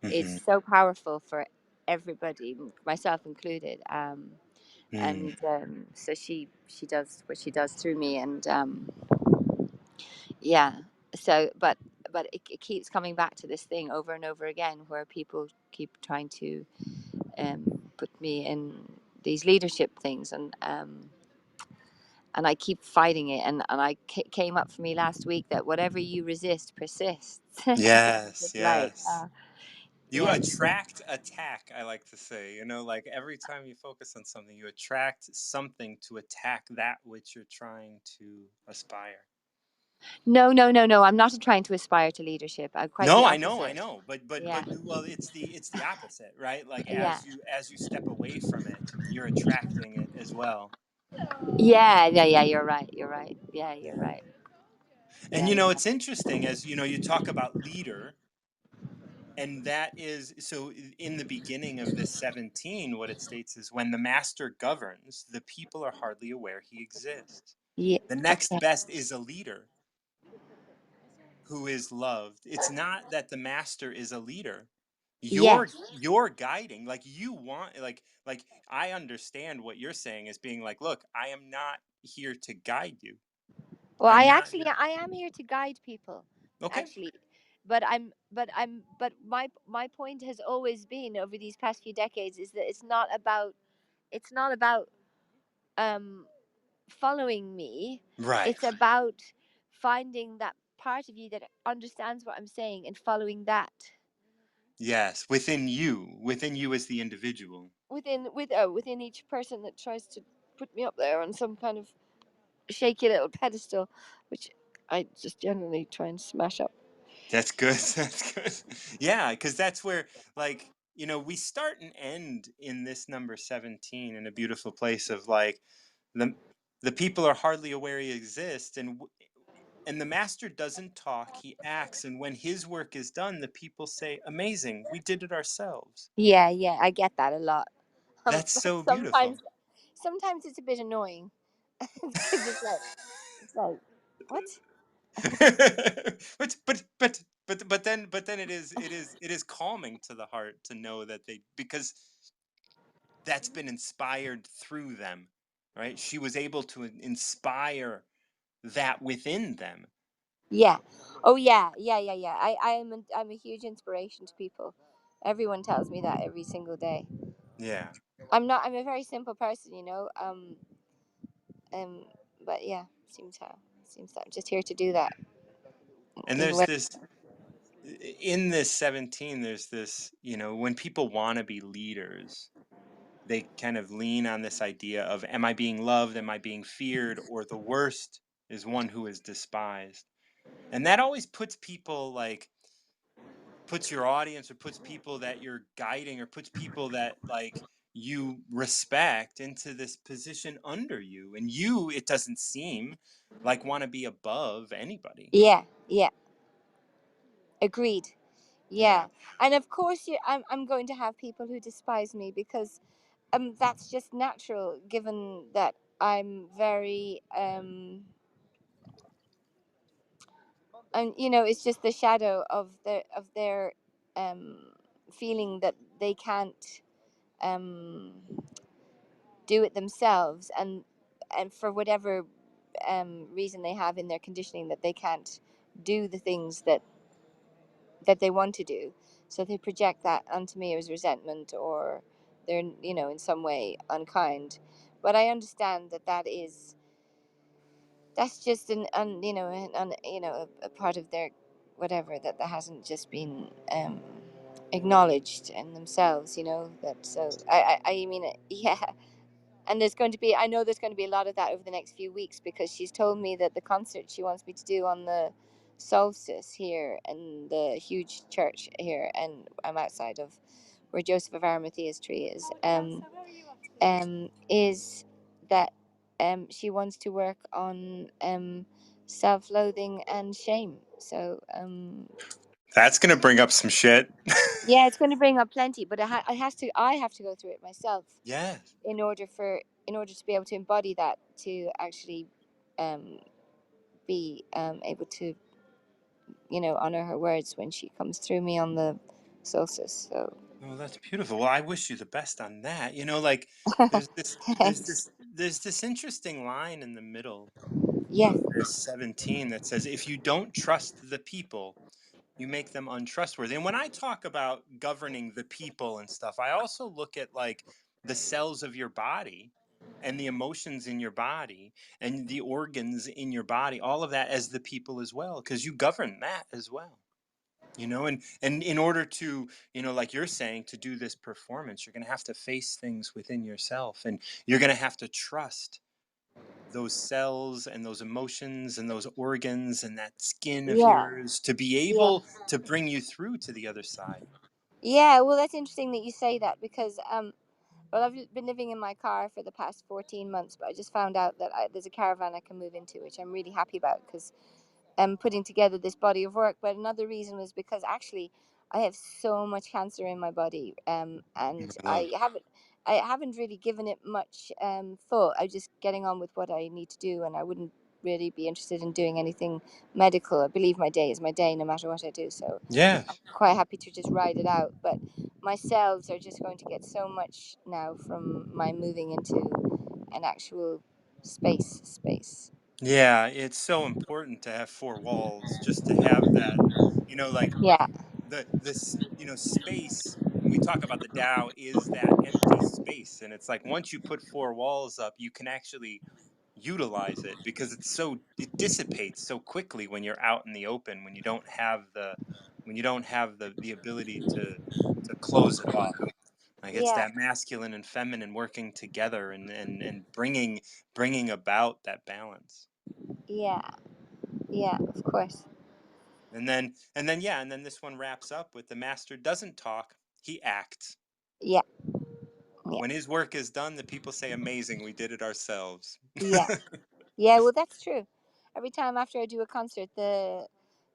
It's Hmm. so powerful for everybody, myself included. Mm. And so she does what she does through me, and yeah. So, but it keeps coming back to this thing over and over again, where people keep trying to put me in these leadership things, and I keep fighting it. And came up for me last week that whatever you resist persists. Yes, Just like, yes. You yes. attract attack, I like to say. Like every time you focus on something, you attract something to attack that which you're trying to aspire. No, no, no, no. I'm not trying to aspire to leadership. I'm quite the No, I opposite. know. But Yeah, well, it's the opposite, right? Like yeah, as you step away from it, you're attracting it as well. yeah, yeah, yeah. You're right. You're right. Yeah, you're Yeah. right. And Yeah, you're right. it's interesting as you talk about leader. And that is so in the beginning of this 17, what it states is when the master governs, the people are hardly aware he exists. Yeah. The next Okay. best is a leader who is loved. It's not that the master is a leader. You're Yes. you're guiding. Like you want like I understand what you're saying is being like, look, I am not here to guide you. Well, I'm not I am here to guide people, okay. actually, but my point has always been over these past few decades is that it's not about um following me. Right. It's about finding that part of you that understands what I'm saying and following that Yes, within you as the individual. within each person that tries to put me up there on some kind of shaky little pedestal, which I just generally try and smash up. That's good. That's good. Yeah, because that's where, like, we start and end in this number 17 in a beautiful place of like the the people are hardly aware he exists, and the master doesn't talk; he acts, and when his work is done, the people say, "Amazing, we did it ourselves." Yeah, yeah, I get that a lot. That's so Sometimes beautiful. sometimes it's a bit annoying because it's like what? but then it is calming to the heart to know that because that's been inspired through them, right? She was able to inspire that within them. Yeah. Oh yeah. Yeah. I'm a huge inspiration to people. Everyone tells me that every single day. Yeah. I'm a very simple person, you know. Um but yeah, seems that I'm just here to do that. And Even there's when this in this 17, there's this, when people want to be leaders, they kind of lean on this idea of, am I being loved? Am I being feared? Or the worst is one who is despised. And that always puts people like, puts your audience or puts people that you're guiding or puts people that like you respect into this position under you. And you, it doesn't seem like want to be above anybody. yeah. Agreed. Yeah. Yeah. And of course I'm going to have people who despise me because that's just natural given that I'm very and you know it's just the shadow of their feeling that they can't um do it themselves, and for whatever reason they have in their conditioning that they can't do the things that they want to do, so they project that onto me as resentment, or they're in some way unkind. But I understand that that's just a part of their whatever that hasn't just been acknowledged in themselves, that. So I mean, yeah. And I know there's going to be a lot of that over the next few weeks, because she's told me that the concert she wants me to do on the solstice here in the huge church here, and I'm outside of where Joseph of Arimathea's tree is that she wants to work on self-loathing and shame. So That's going to bring up some shit. yeah, it's going to bring up plenty, but I have to go through it myself Yeah. in order to be able to embody that, to actually um, be able to honor her words when she comes through me on the solstice. So Oh, that's beautiful. Well, I wish you the best on that. Like there's this there's thanks. this there's this interesting line in the middle Yeah, of this 17 that says, if you don't trust the people, you make them untrustworthy. And when I talk about governing the people and stuff, I also look at like the cells of your body and the emotions in your body and the organs in your body, all of that as the people as well, because you govern that as well. And in order to, like you're saying, to do this performance, you're going to have to face things within yourself, and you're going to have to trust those cells and those emotions and those organs and that skin of yeah, yours to be yeah, able to bring you through to the other side. yeah. Well, that's interesting that you say that, because well, I've been living in my car for the past 14 months, but I just found out that there's a caravan I can move into, which I'm really happy about, because putting together this body of work. But another reason was because actually I have so much cancer in my body, and I love. I haven't really given it much thought. I'm just getting on with what I need to do, and I wouldn't really be interested in doing anything medical. I believe my day is my day, no matter what I do. So Yeah. quite happy to just ride it out. But my cells are just going to get so much now from my moving into an actual space. Yeah, it's so important to have four walls, just to have that, like Yeah, this, space. When we talk about the Tao, is that empty space. And it's like, once you put four walls up, you can actually utilize it, because it dissipates so quickly when you're out in the open, when you don't have the ability to close it off. Like, it's yeah, that masculine and feminine working together, and bringing about that balance. yeah, yeah, of course. And then this one wraps up with, the master doesn't talk, he acts. Yeah, yeah, When his work is done, the people say, amazing, we did it ourselves. yeah, yeah. Well, that's true. Every time after I do a concert,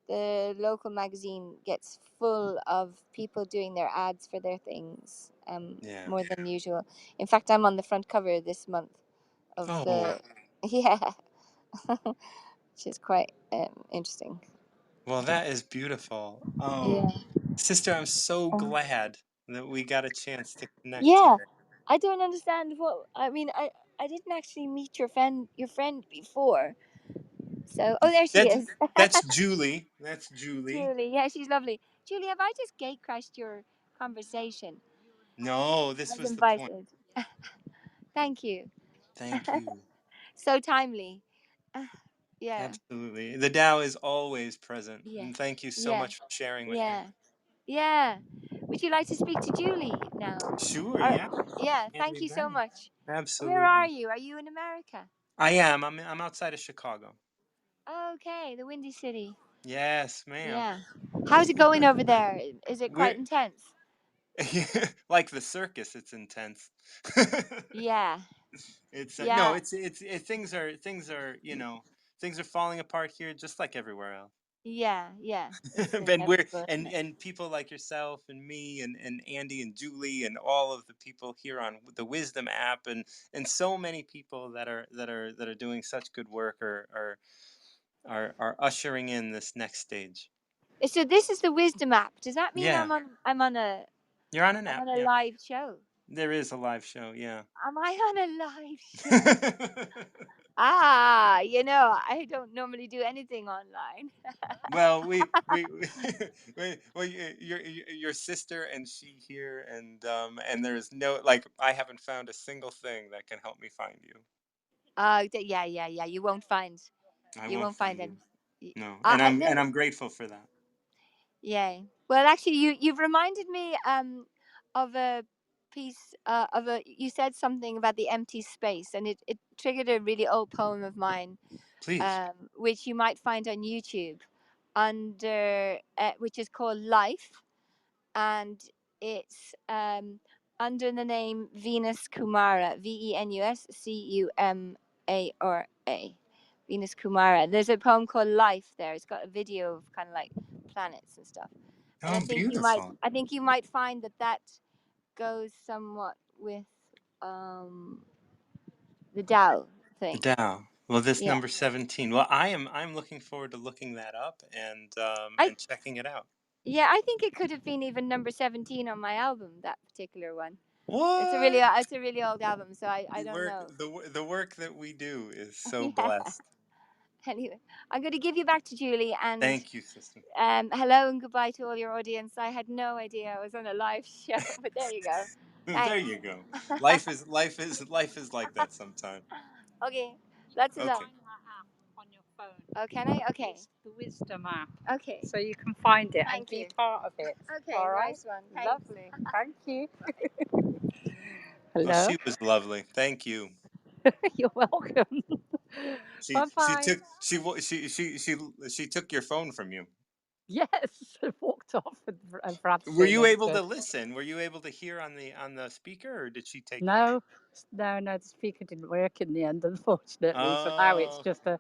the local magazine gets full of people doing their ads for their things, Yeah. more than usual. In fact, I'm on the front cover this month of Oh, the yeah, which is quite interesting. well, that is beautiful. Oh, Yeah. sister, I'm so Uh, glad that we got a chance to connect yeah, today. I don't understand what I mean. I didn't actually meet your friend before. So, oh, there she That's is. that's Julie. That's Julie. Julie. Yeah, she's lovely. Julie, have I just gate crashed your conversation? No, I this was was the point. invited. Thank you. Thank you. So timely. Yeah. Absolutely. The Tao is always present. Yeah. And thank you so Yeah. much for sharing with me. Yeah. Yeah. Would you like to speak to Julie now? Sure, Or, yeah. yeah. Can't Thank be you so better. much. Where are Absolutely. you? Are you in America? I am. I'm outside of Chicago. Okay, the Windy City. Yes, ma'am. Yeah. How's it going over there? Is it quite We're intense? like the circus, it's intense. Yeah. It's no, Yeah. things are falling apart here just like everywhere else. Yeah. Yeah. It's and we're inevitable, isn't it? and people like yourself and me and Andy and Julie and all of the people here on the Wisdom app and so many people that are doing such good work are ushering in this next stage. So this is the Wisdom app. Does that mean Yeah, you're on an I'm app. on a Yeah, live show? there is a live show. Yeah. Am I on a live show? Ah, I don't normally do anything online. Well, well, your sister and she here, and there's no like I haven't found a single thing that can help me find you. Yeah, yeah, yeah. You won't find. I You won't won't find find you. any. y- No, and I'm No. and I'm grateful for that. Yeah. Well, actually, you've reminded me of a piece of a. You said something about the empty space, and it triggered a really old poem of mine, Please. which you might find on YouTube, under which is called Life, and it's under the name Venus Kumara, VenusCumara. Venus Kumara. There's a poem called Life there. It's got a video of kind of like planets and stuff. And Oh, beautiful. I think you might find that goes somewhat with the Tao The thing. Tao. Well, this Yeah. number 17. Well, I'm looking forward to looking that up I and checking it out. Yeah, I think it could have been even number 17 on my album, that particular one. What? It's a really old album, so I don't know. The work that we do is so Yeah. blessed. Anyway, I'm going to give you back to Julie, and Thank you, sister. hello and goodbye to all your audience. I had no idea I was on a live show, but there you go. There Thanks. you go. Life is like that sometimes. Okay, lots of love. Okay. Find that app on your phone. Oh, can I? Okay. It's the Wisdom app. Okay. So you can find it and Thank be you. part of it. Okay, All right. nice one. Thanks. Lovely. Thank you. Well, Hello. she was lovely. Thank you. You're welcome. She Bye she bye. took she wa- she took your phone from you. Yes, I walked off and Brad's Were seen you and able to stuff. listen? Were you able to hear on the speaker, or did she take your? No, no, the speaker didn't work in the end, unfortunately. So now it's Oh, just a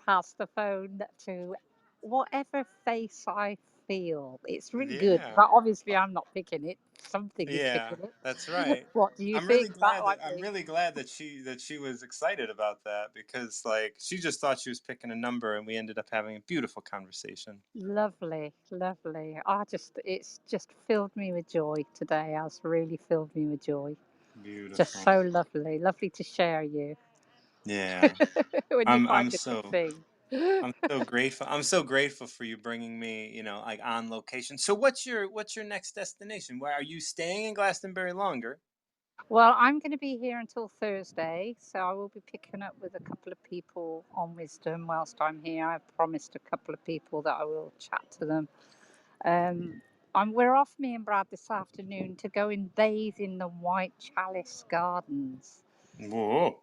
pass the phone to whatever face I feel. It's really good, yeah. but obviously I'm not picking it. Something is Yeah, picking that's it. right. What do you I'm really think? That glad that might I'm be really glad that she was excited about that because like she just thought she was picking a number and we ended up having a beautiful conversation. lovely, lovely. It's just filled me with joy today. Has really filled me with joy. Just Beautiful. so lovely, lovely to share you Yeah. when you I'm find I'm a good so thing. I'm so grateful. I'm so grateful for you bringing me, like on location. So what's your next destination? Where are you staying in Glastonbury longer? Well, I'm going to be here until Thursday, so I will be picking up with a couple of people on Wisdom whilst I'm here. I've promised a couple of people that I will chat to them. We're off, me and Brad, this afternoon to go and bathe in the White Chalice Gardens. Whoa.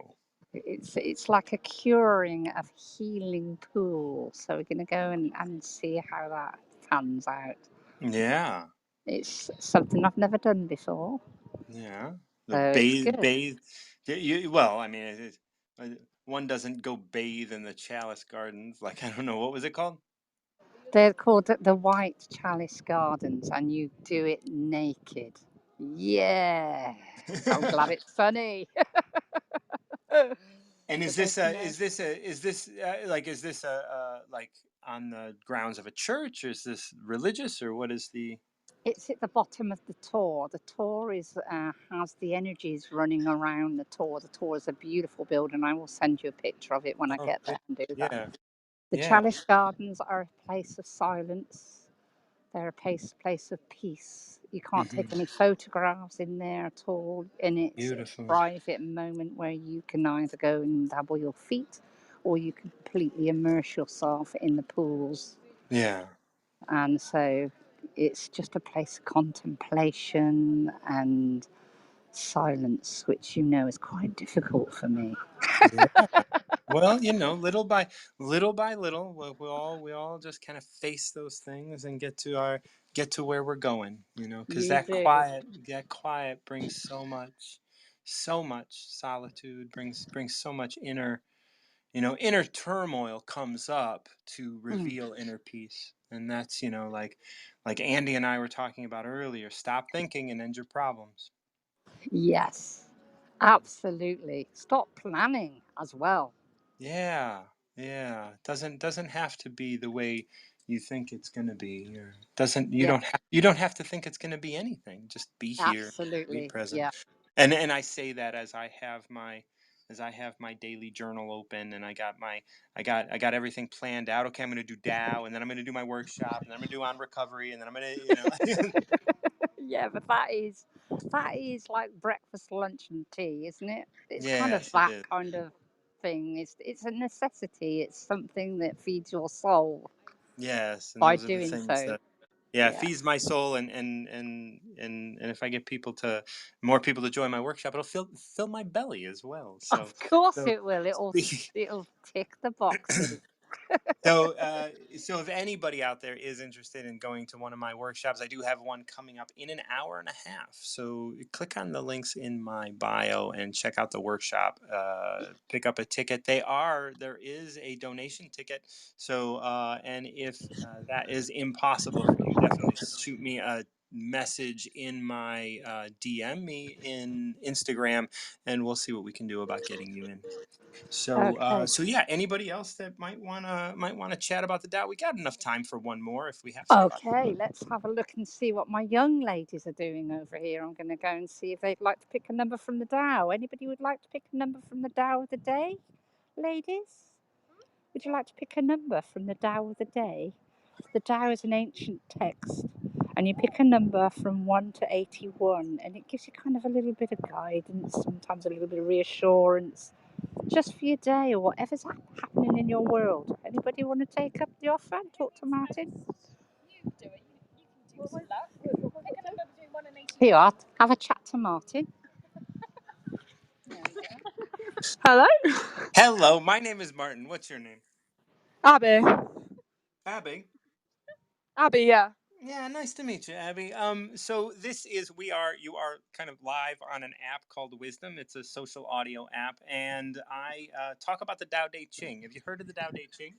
It's like a curing of healing pool, so we're going to go and see how that pans out. Yeah. It's something I've never done before, Yeah. The so it's bathe, good. bathe. Well, I mean, one doesn't go bathe in the Chalice Gardens. Like, I don't know, what was it called? They're called the White Chalice Gardens, and you do it naked. Yeah. I'm glad it's sunny. And is But there's this a no. is this a like on the grounds of a church, or is this religious, or what is the? It's at the bottom of the Tor. The Tor is has the energies running around the Tor. The Tor is a beautiful building. I will send you a picture of it when I Oh, get great. there and do that. Yeah, The yeah. Chalice Gardens are a place of silence. They're a place of peace. You can't take Hmm. any photographs in there at all, and it's a Beautiful. private moment where you can either go and dabble your feet, or you can completely immerse yourself in the pools. Yeah. And so it's just a place of contemplation and silence, which is quite difficult for me. Yeah. Well, little by little, we all just kind of face those things and get to where we're going, because You do. that quiet brings so much solitude, brings so much inner turmoil comes up to Mm. reveal inner peace. And that's, like Andy and I were talking about earlier, stop thinking and end your problems. Yes, absolutely. Stop planning as well. Yeah, yeah. Doesn't have to be the way you think it's going to be, or doesn't Yeah, you don't have to think it's going to be anything. Just be here, be absolutely. present. Yeah. And I say that as I have my daily journal open, and I got everything planned out. Okay, I'm going to do Tao, and then I'm going to do my workshop, and then I'm going to do on recovery, and then I'm going to. Yeah, but that is like breakfast, lunch, and tea, isn't it? It's kind of Yes, it that is. kind of thing. It's a necessity. It's something that feeds your soul Yes, and by those are the doing things so. that, yeah, it Yeah, feeds my soul, and if I get more people to join my workshop, it'll fill my belly as well. So of course so it will. speak- It'll tick the boxes. so if anybody out there is interested in going to one of my workshops, I do have one coming up in an hour and a half. So click on the links in my bio and check out the workshop. Pick up a ticket. There is a donation ticket. So and if that is impossible for you, definitely shoot me a message in my DM me in Instagram, and we'll see what we can do about getting you in. So, Okay. so yeah. Anybody else that might wanna chat about the Dow? We got enough time for one more if we have some time. Okay, let's have a look and see what my young ladies are doing over here. I'm going to go and see if they'd like to pick a number from the Dow. Anybody would like to pick a number from the Dow of the day, ladies? Would you like to pick a number from the Tao of the day? The Tao is an ancient text, and you pick a number from 1 to 81, and it gives you kind of a little bit of guidance, sometimes a little bit of reassurance, just for your day or whatever's happening in your world. Anybody want to take up the offer and talk to Martin? Here you are. Have a chat to Martin. Hello? Hello, my name is Martin. What's your name? Abby. Abby. Abby, yeah. Yeah, nice to meet you, Abby. So you are kind of live on an app called Wisdom. It's a social audio app, and I talk about the Tao Te Ching. Have you heard of the Tao Te Ching?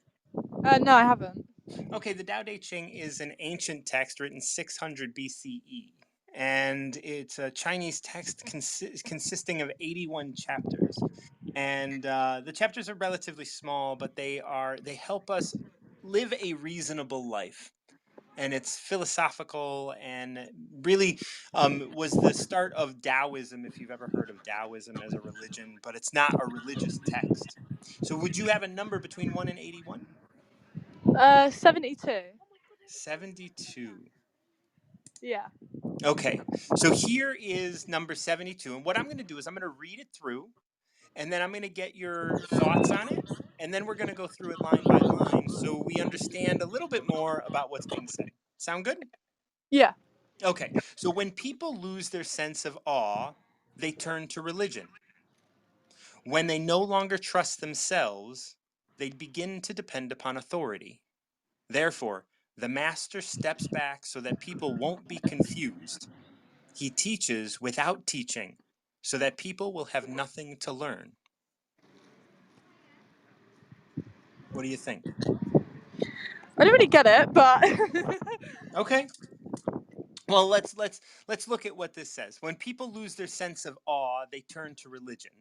No, I haven't. Okay, the Tao Te Ching is an ancient text written 600 BCE, and it's a Chinese text consisting of 81 chapters. And the chapters are relatively small, but they help us live a reasonable life. And it's philosophical and really was the start of Taoism, if you've ever heard of Taoism as a religion, but it's not a religious text. So would you have a number between 1 and 81? 72. 72. Yeah. Okay, so here is number 72. And what I'm going to do is I'm going to read it through, and then I'm going to get your thoughts on it. And then we're going to go through it line by line so we understand a little bit more about what's being said. Sound good? Yeah. Okay, so when people lose their sense of awe, they turn to religion. When they no longer trust themselves, they begin to depend upon authority. Therefore, the master steps back so that people won't be confused. He teaches without teaching so that people will have nothing to learn. What do you think? I don't really get it, but Okay. Well, let's look at what this says. When people lose their sense of awe, they turn to religion.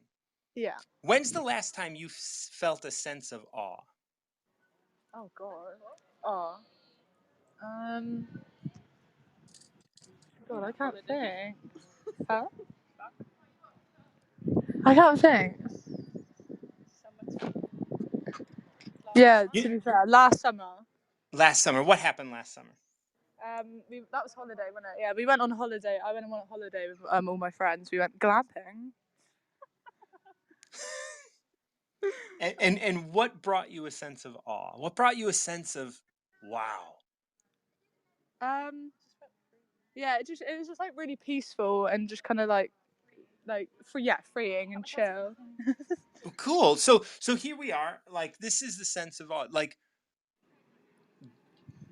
yeah. When's the last time you felt a sense of awe? Oh god. Oh. Um. God, I can't think. Huh? I can't think. Yeah. You, To be fair, last summer. last summer. What happened last summer? That was holiday, wasn't it? Yeah, we went on holiday. I went on holiday with all my friends. We went glamping. And what brought you a sense of awe? What brought you a sense of wow? Um. Yeah, it was just like really peaceful and just kind of freeing and chill. Cool. So here we are. Like this is the sense of awe. Like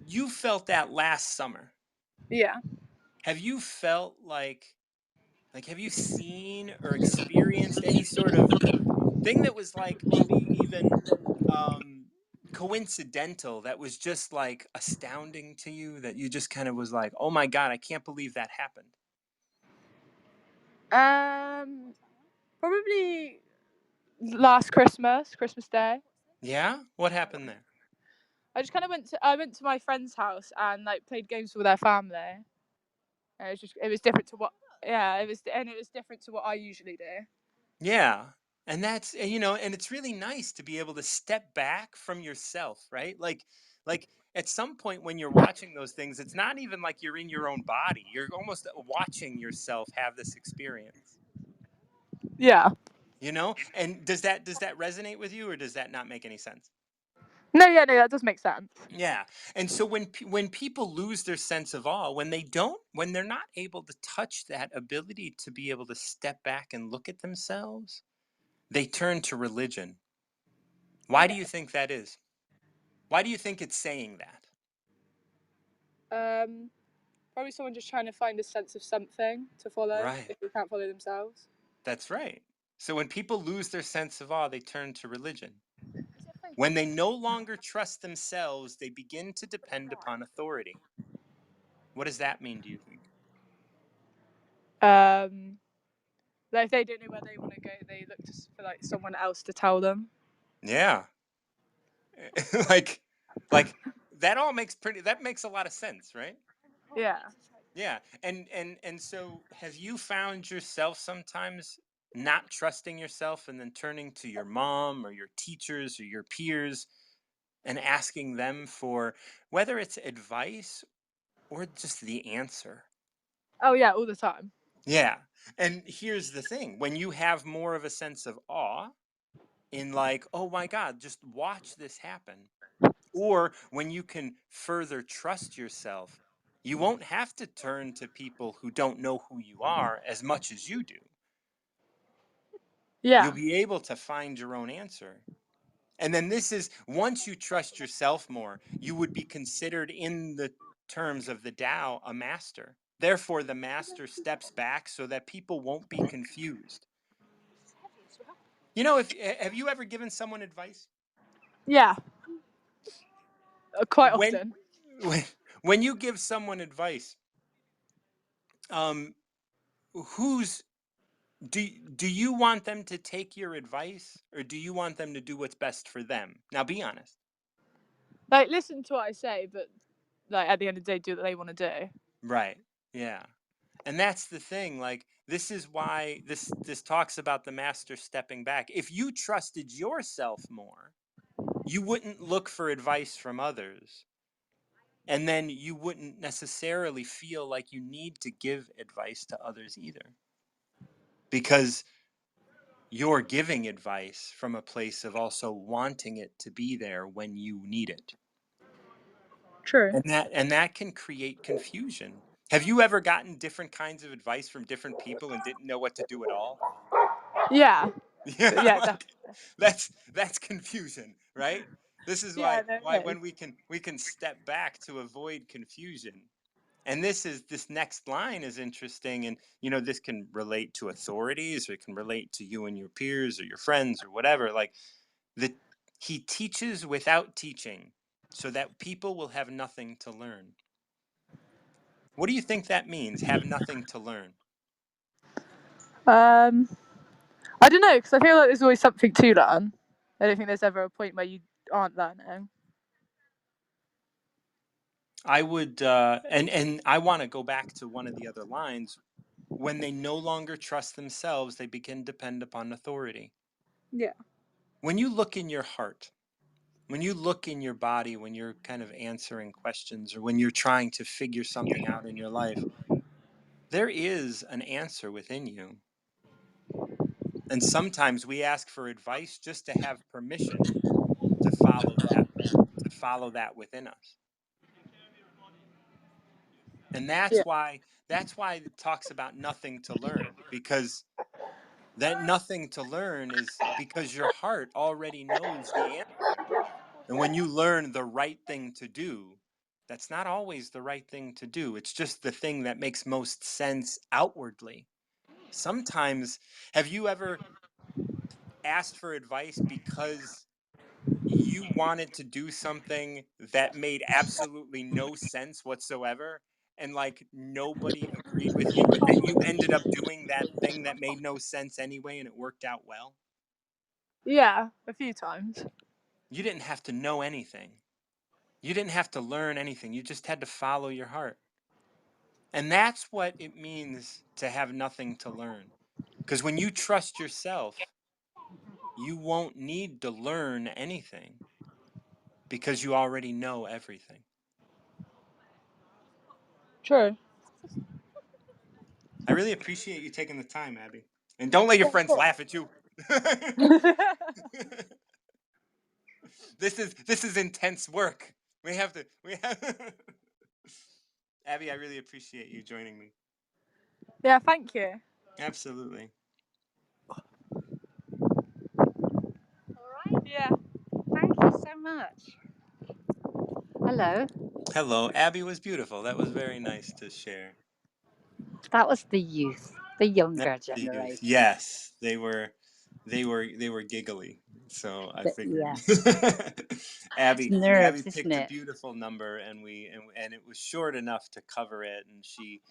you felt that last summer. Yeah. Have you felt like have you seen or experienced any sort of thing that was like maybe even um coincidental that was just like astounding to you that you just kind of was like, "Oh my god, I can't believe that happened." Probably last Christmas Day. Yeah? What happened there? I just kind of I went to my friend's house and like played games with their family. And it was different to what yeah, it was different to what I usually do. Yeah. And that's and, you know, and it's really nice to be able to step back from yourself, right? Like at some point when you're watching those things, it's not even like you're in your own body. You're almost watching yourself have this experience. Yeah. You know? And does that resonate with you or does that not make any sense? No, yeah, no, that does make sense. Yeah. And so when people lose their sense of awe, when they're not able to touch that ability to be able to step back and look at themselves, they turn to religion. Why do Okay. you think that is? Why do you think it's saying that? Um, Probably someone just trying to find a sense of something to follow Right. if they can't follow themselves. That's right. So when people lose their sense of awe, they turn to religion. When they no longer trust themselves, they begin to depend upon authority. What does that mean, do you think? Like if they don't know where they want to go, they look for like someone else to tell them. Yeah. like like that makes a lot of sense, right? Yeah. Yeah. And so have you found yourself sometimes not trusting yourself and then turning to your mom or your teachers or your peers and asking them for whether it's advice or just the answer? Oh yeah, all the time. Yeah. And here's the thing, when you have more of a sense of awe in like, oh my God, just watch this happen. Or when you can further trust yourself, you won't have to turn to people who don't know who you are as much as you do. You'll Yeah. be able to find your own answer. And then this is once you trust yourself more, you would be considered in the terms of the Tao a master. Therefore, the master steps back so that people won't be confused. You know, if have you ever given someone advice? Yeah. Quite When often. when, when you give someone advice, um, who's do you want them to take your advice or do you want them to do what's best for them? Now, be honest. Like listen to what I say, but like at the end of the day, do what they want to do. Right. Yeah. And that's the thing. Like this is why this talks about the master stepping back. If you trusted yourself more, you wouldn't look for advice from others. And then you wouldn't necessarily feel like you need to give advice to others either. Because you're giving advice from a place of also wanting it to be there when you need it. True. And that can create confusion. Have you ever gotten different kinds of advice from different people and didn't know what to do at all? Yeah. Yeah, Yeah. like that's confusion, right? This is Yeah. why There is. when we can step back to avoid confusion. And this next line is interesting, and this can relate to authorities or it can relate to you and your peers or your friends or whatever. Like the he teaches without teaching. so that people will have nothing to learn. What do you think that means, have nothing to learn? I don't know, because I feel like there's always something to learn. I don't think there's ever a point where you aren't learning. I would, and I want to go back to one of the other lines. When they no longer trust themselves, they begin to depend upon authority. Yeah. When you look in your heart, when you look in your body, when you're kind of answering questions or when you're trying to figure something out in your life, there is an answer within you. And sometimes we ask for advice just to have permission to follow that within us. And Yeah. that's why it talks about nothing to learn, because that nothing to learn is because your heart already knows the answer. And when you learn the right thing to do, that's not always the right thing to do. It's just the thing that makes most sense outwardly. Sometimes, have you ever asked for advice because you wanted to do something that made absolutely no sense whatsoever, and like nobody agreed with you, but then you ended up doing that thing that made no sense anyway and it worked out well? Yeah, a few times. You didn't have to know anything. You didn't have to learn anything. You just had to follow your heart. And that's what it means to have nothing to learn. Because when you trust yourself, you won't need to learn anything because you already know everything. True. I really appreciate you taking the time, Abby. And don't let your friends laugh at you. This is intense work. We have Abby, I really appreciate you joining me. Yeah, thank you. Absolutely. Yeah. Thank you so much. Hello. Hello. Abby was beautiful. That was very nice to share. That was the youth, the That's younger the youth. generation. Yes, they were giggly. So I But figured yeah, it's Abby nerves, isn't picked a it? beautiful number, and it was short enough to cover it, and she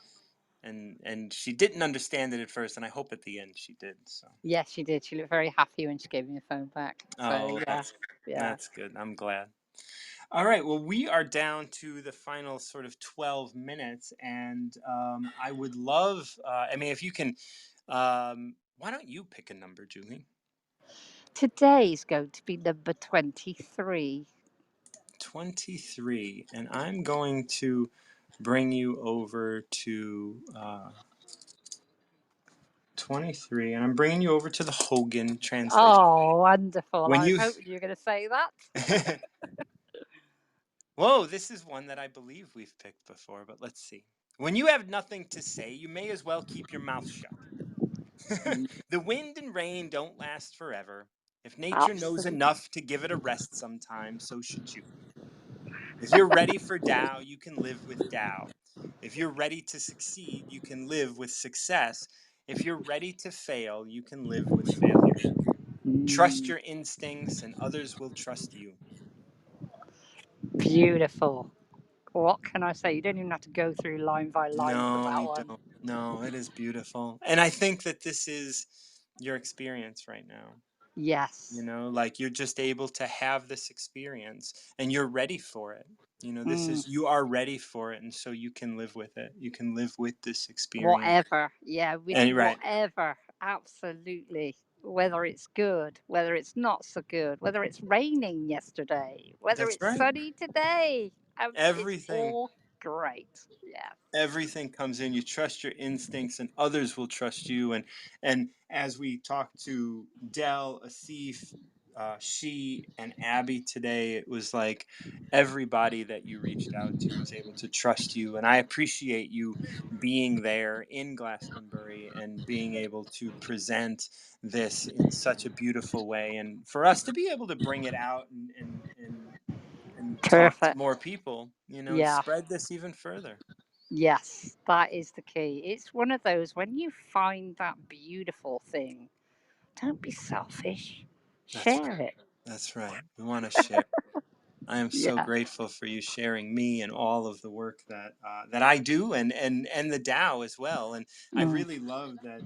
didn't understand it at first, and I hope at the end she did. So Yes, she did. She looked very happy when she gave me the phone back. So oh, yeah, yeah. that's good. I'm glad. All right. Well, we are down to the final sort of 12 minutes, and I would love. I mean, if you can, why don't you pick a number, Julie? Today's going to be number 23. 23, and I'm going to bring you over to 23, and I'm bringing you over to the Hogan translation. Oh, wonderful. When I was you, hoping you were going to say that. whoa, this is one that I believe we've picked before, but let's see. When you have nothing to say, you may as well keep your mouth shut. The wind and rain don't last forever. If nature knows Absolutely. enough to give it a rest sometime, so should you. If you're ready for Tao, you can live with Tao. If you're ready to succeed, you can live with success. If you're ready to fail, you can live with failure. Trust your instincts, and others will trust you. Beautiful. What can I say? You don't even have to go through line by line for No, that you one. don't. No, it is beautiful. And I think that this is your experience right now. Yes. Like you're just able to have this experience and you're ready for it. Mm. You are ready for it, and so you can live with it. You can live with this experience. Whatever. Yeah, with And right, whatever. Absolutely. Whether it's good, whether it's not so good, whether it's raining yesterday, whether that's it's right. sunny today. It's Everything all great. Yeah. everything comes in. You trust your instincts, and others will trust you. And as we talked to Dell, Asif, she, and Abby today, it was like everybody that you reached out to was able to trust you, and I appreciate you being there in Glastonbury and being able to present this in such a beautiful way, and for us to be able to bring it out and talk to Perfect. more people, and Yeah. spread this even further. Yes, that is the key. It's one of those when you find that beautiful thing, don't be selfish. That's Share right. it. That's right. We want to share. I am so Yeah. grateful for you sharing me and all of the work that that I do, and the Tao as well. And I Mm. really love that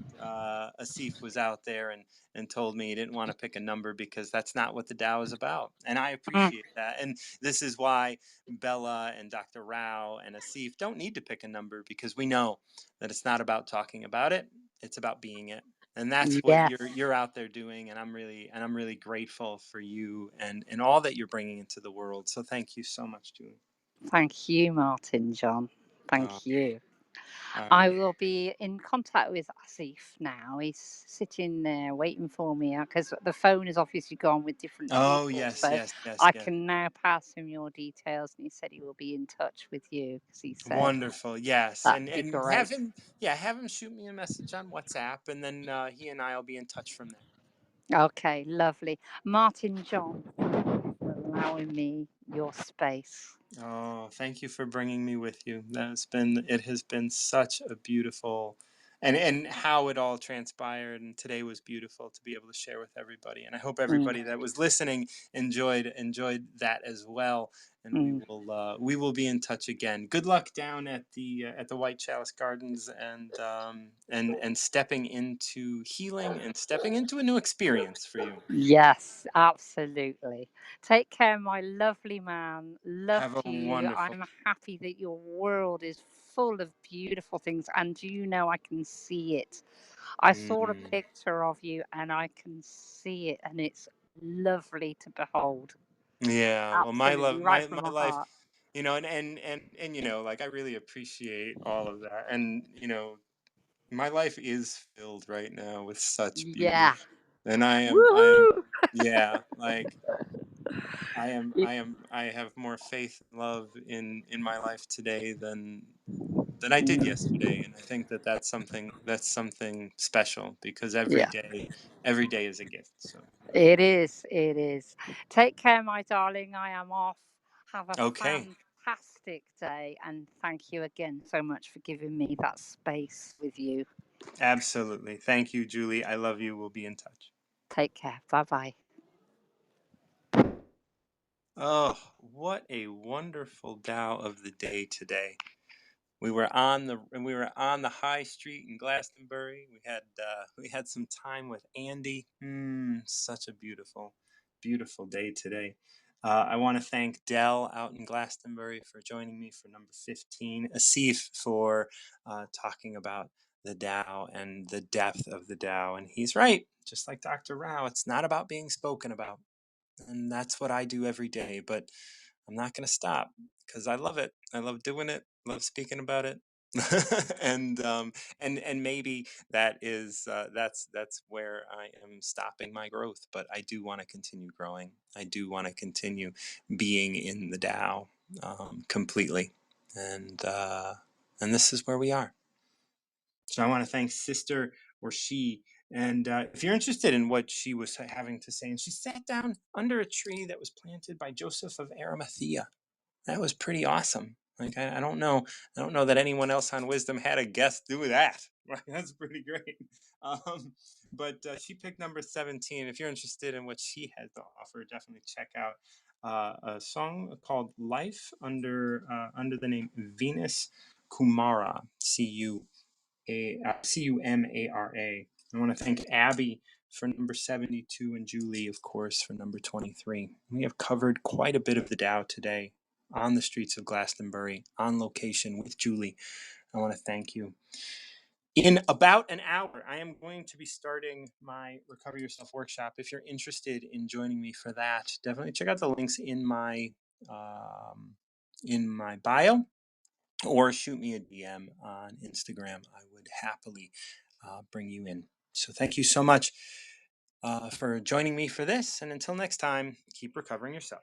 Asif was out there and told me he didn't want to pick a number because that's not what the Tao is about. And I Mm. appreciate that. And this is why Bella and Dr. Rao and Asif don't need to pick a number, because we know that it's not about talking about it, it's about being it. And that's what Yes. you're out there doing, and I'm really grateful for you and all that you're bringing into the world. So thank you so much, Julie. Thank you, Martin John. Oh, Thank you. all I right. will be in contact with Asif now. He's sitting there waiting for me because the phone has obviously gone with different Oh, people. yes, So yes, yes, I yes. can now pass him your details, and he said he will be in touch with you because he said Wonderful. Yes. that'd And be have great. him, yeah, have him shoot me a message on WhatsApp, and then he and I'll be in touch from there. Okay, lovely. Martin John, thank you for allowing me your space. Oh, thank you for bringing me with you. It has been such a beautiful, and how it all transpired, and today was beautiful to be able to share with everybody. And I hope Mm, everybody that was listening enjoyed that as well. And mm. we will be in touch again. Good luck down at the White Chalice Gardens, and stepping into healing and stepping into a new experience for you. Yes, absolutely. Take care, my lovely man. Love Have a you. wonderful. I'm happy that your world is full of beautiful things, and you know I can see it. I saw a Mm. picture of you, and I can see it, and it's lovely to behold. Yeah, well, my Absolutely, love, right from my my life, heart. and like I really appreciate all of that, and my life is filled right now with such beauty, Yeah. and I am, Woohoo! yeah, like Y- I have more faith and love in my life today than I did mm, yesterday, and I think that that's something special, because Yeah. every day is a gift. So It is. It is. Take care, my darling. I am off. Have a okay, fantastic day. And thank you again so much for giving me that space with you. absolutely, thank you, Julie. I love you. We'll be in touch. Take care. Bye bye. Oh, what a wonderful Tao of the day today. We were on the high street in Glastonbury. We had some time with Andy. Such a beautiful, beautiful day today. I want to thank Dell out in Glastonbury for joining me for number 15. Asif for talking about the Tao and the depth of the Tao. And he's right, just like Dr. Rao, it's not about being spoken about. And that's what I do every day. But I'm not going to stop, because I love it. I love doing it. Love speaking about it. And maybe that's where I am stopping my growth. But I do want to continue growing. I do want to continue being in the Tao, completely. And this is where we are. So I want to thank Sister, or she. And if you're interested in what she was having to say, and she sat down under a tree that was planted by Joseph of Arimathea. That was pretty awesome. Like I don't know that anyone else on Wisdom had a guest do that. Right? That's pretty great. But she picked number 17. If you're interested in what she has to offer, definitely check out a song called "Life" under the name Venus Kumara. Cumara. I want to thank Abby for number 72, and Julie, of course, for number 23. We have covered quite a bit of the Tao today on the streets of Glastonbury, on location with Julie. I want to thank you. In about an hour, I am going to be starting my Recover Yourself workshop. If you're interested in joining me for that, definitely check out the links in my bio, or shoot me a DM on Instagram. I would happily bring you in. So thank you so much for joining me for this. And until next time, keep recovering yourself.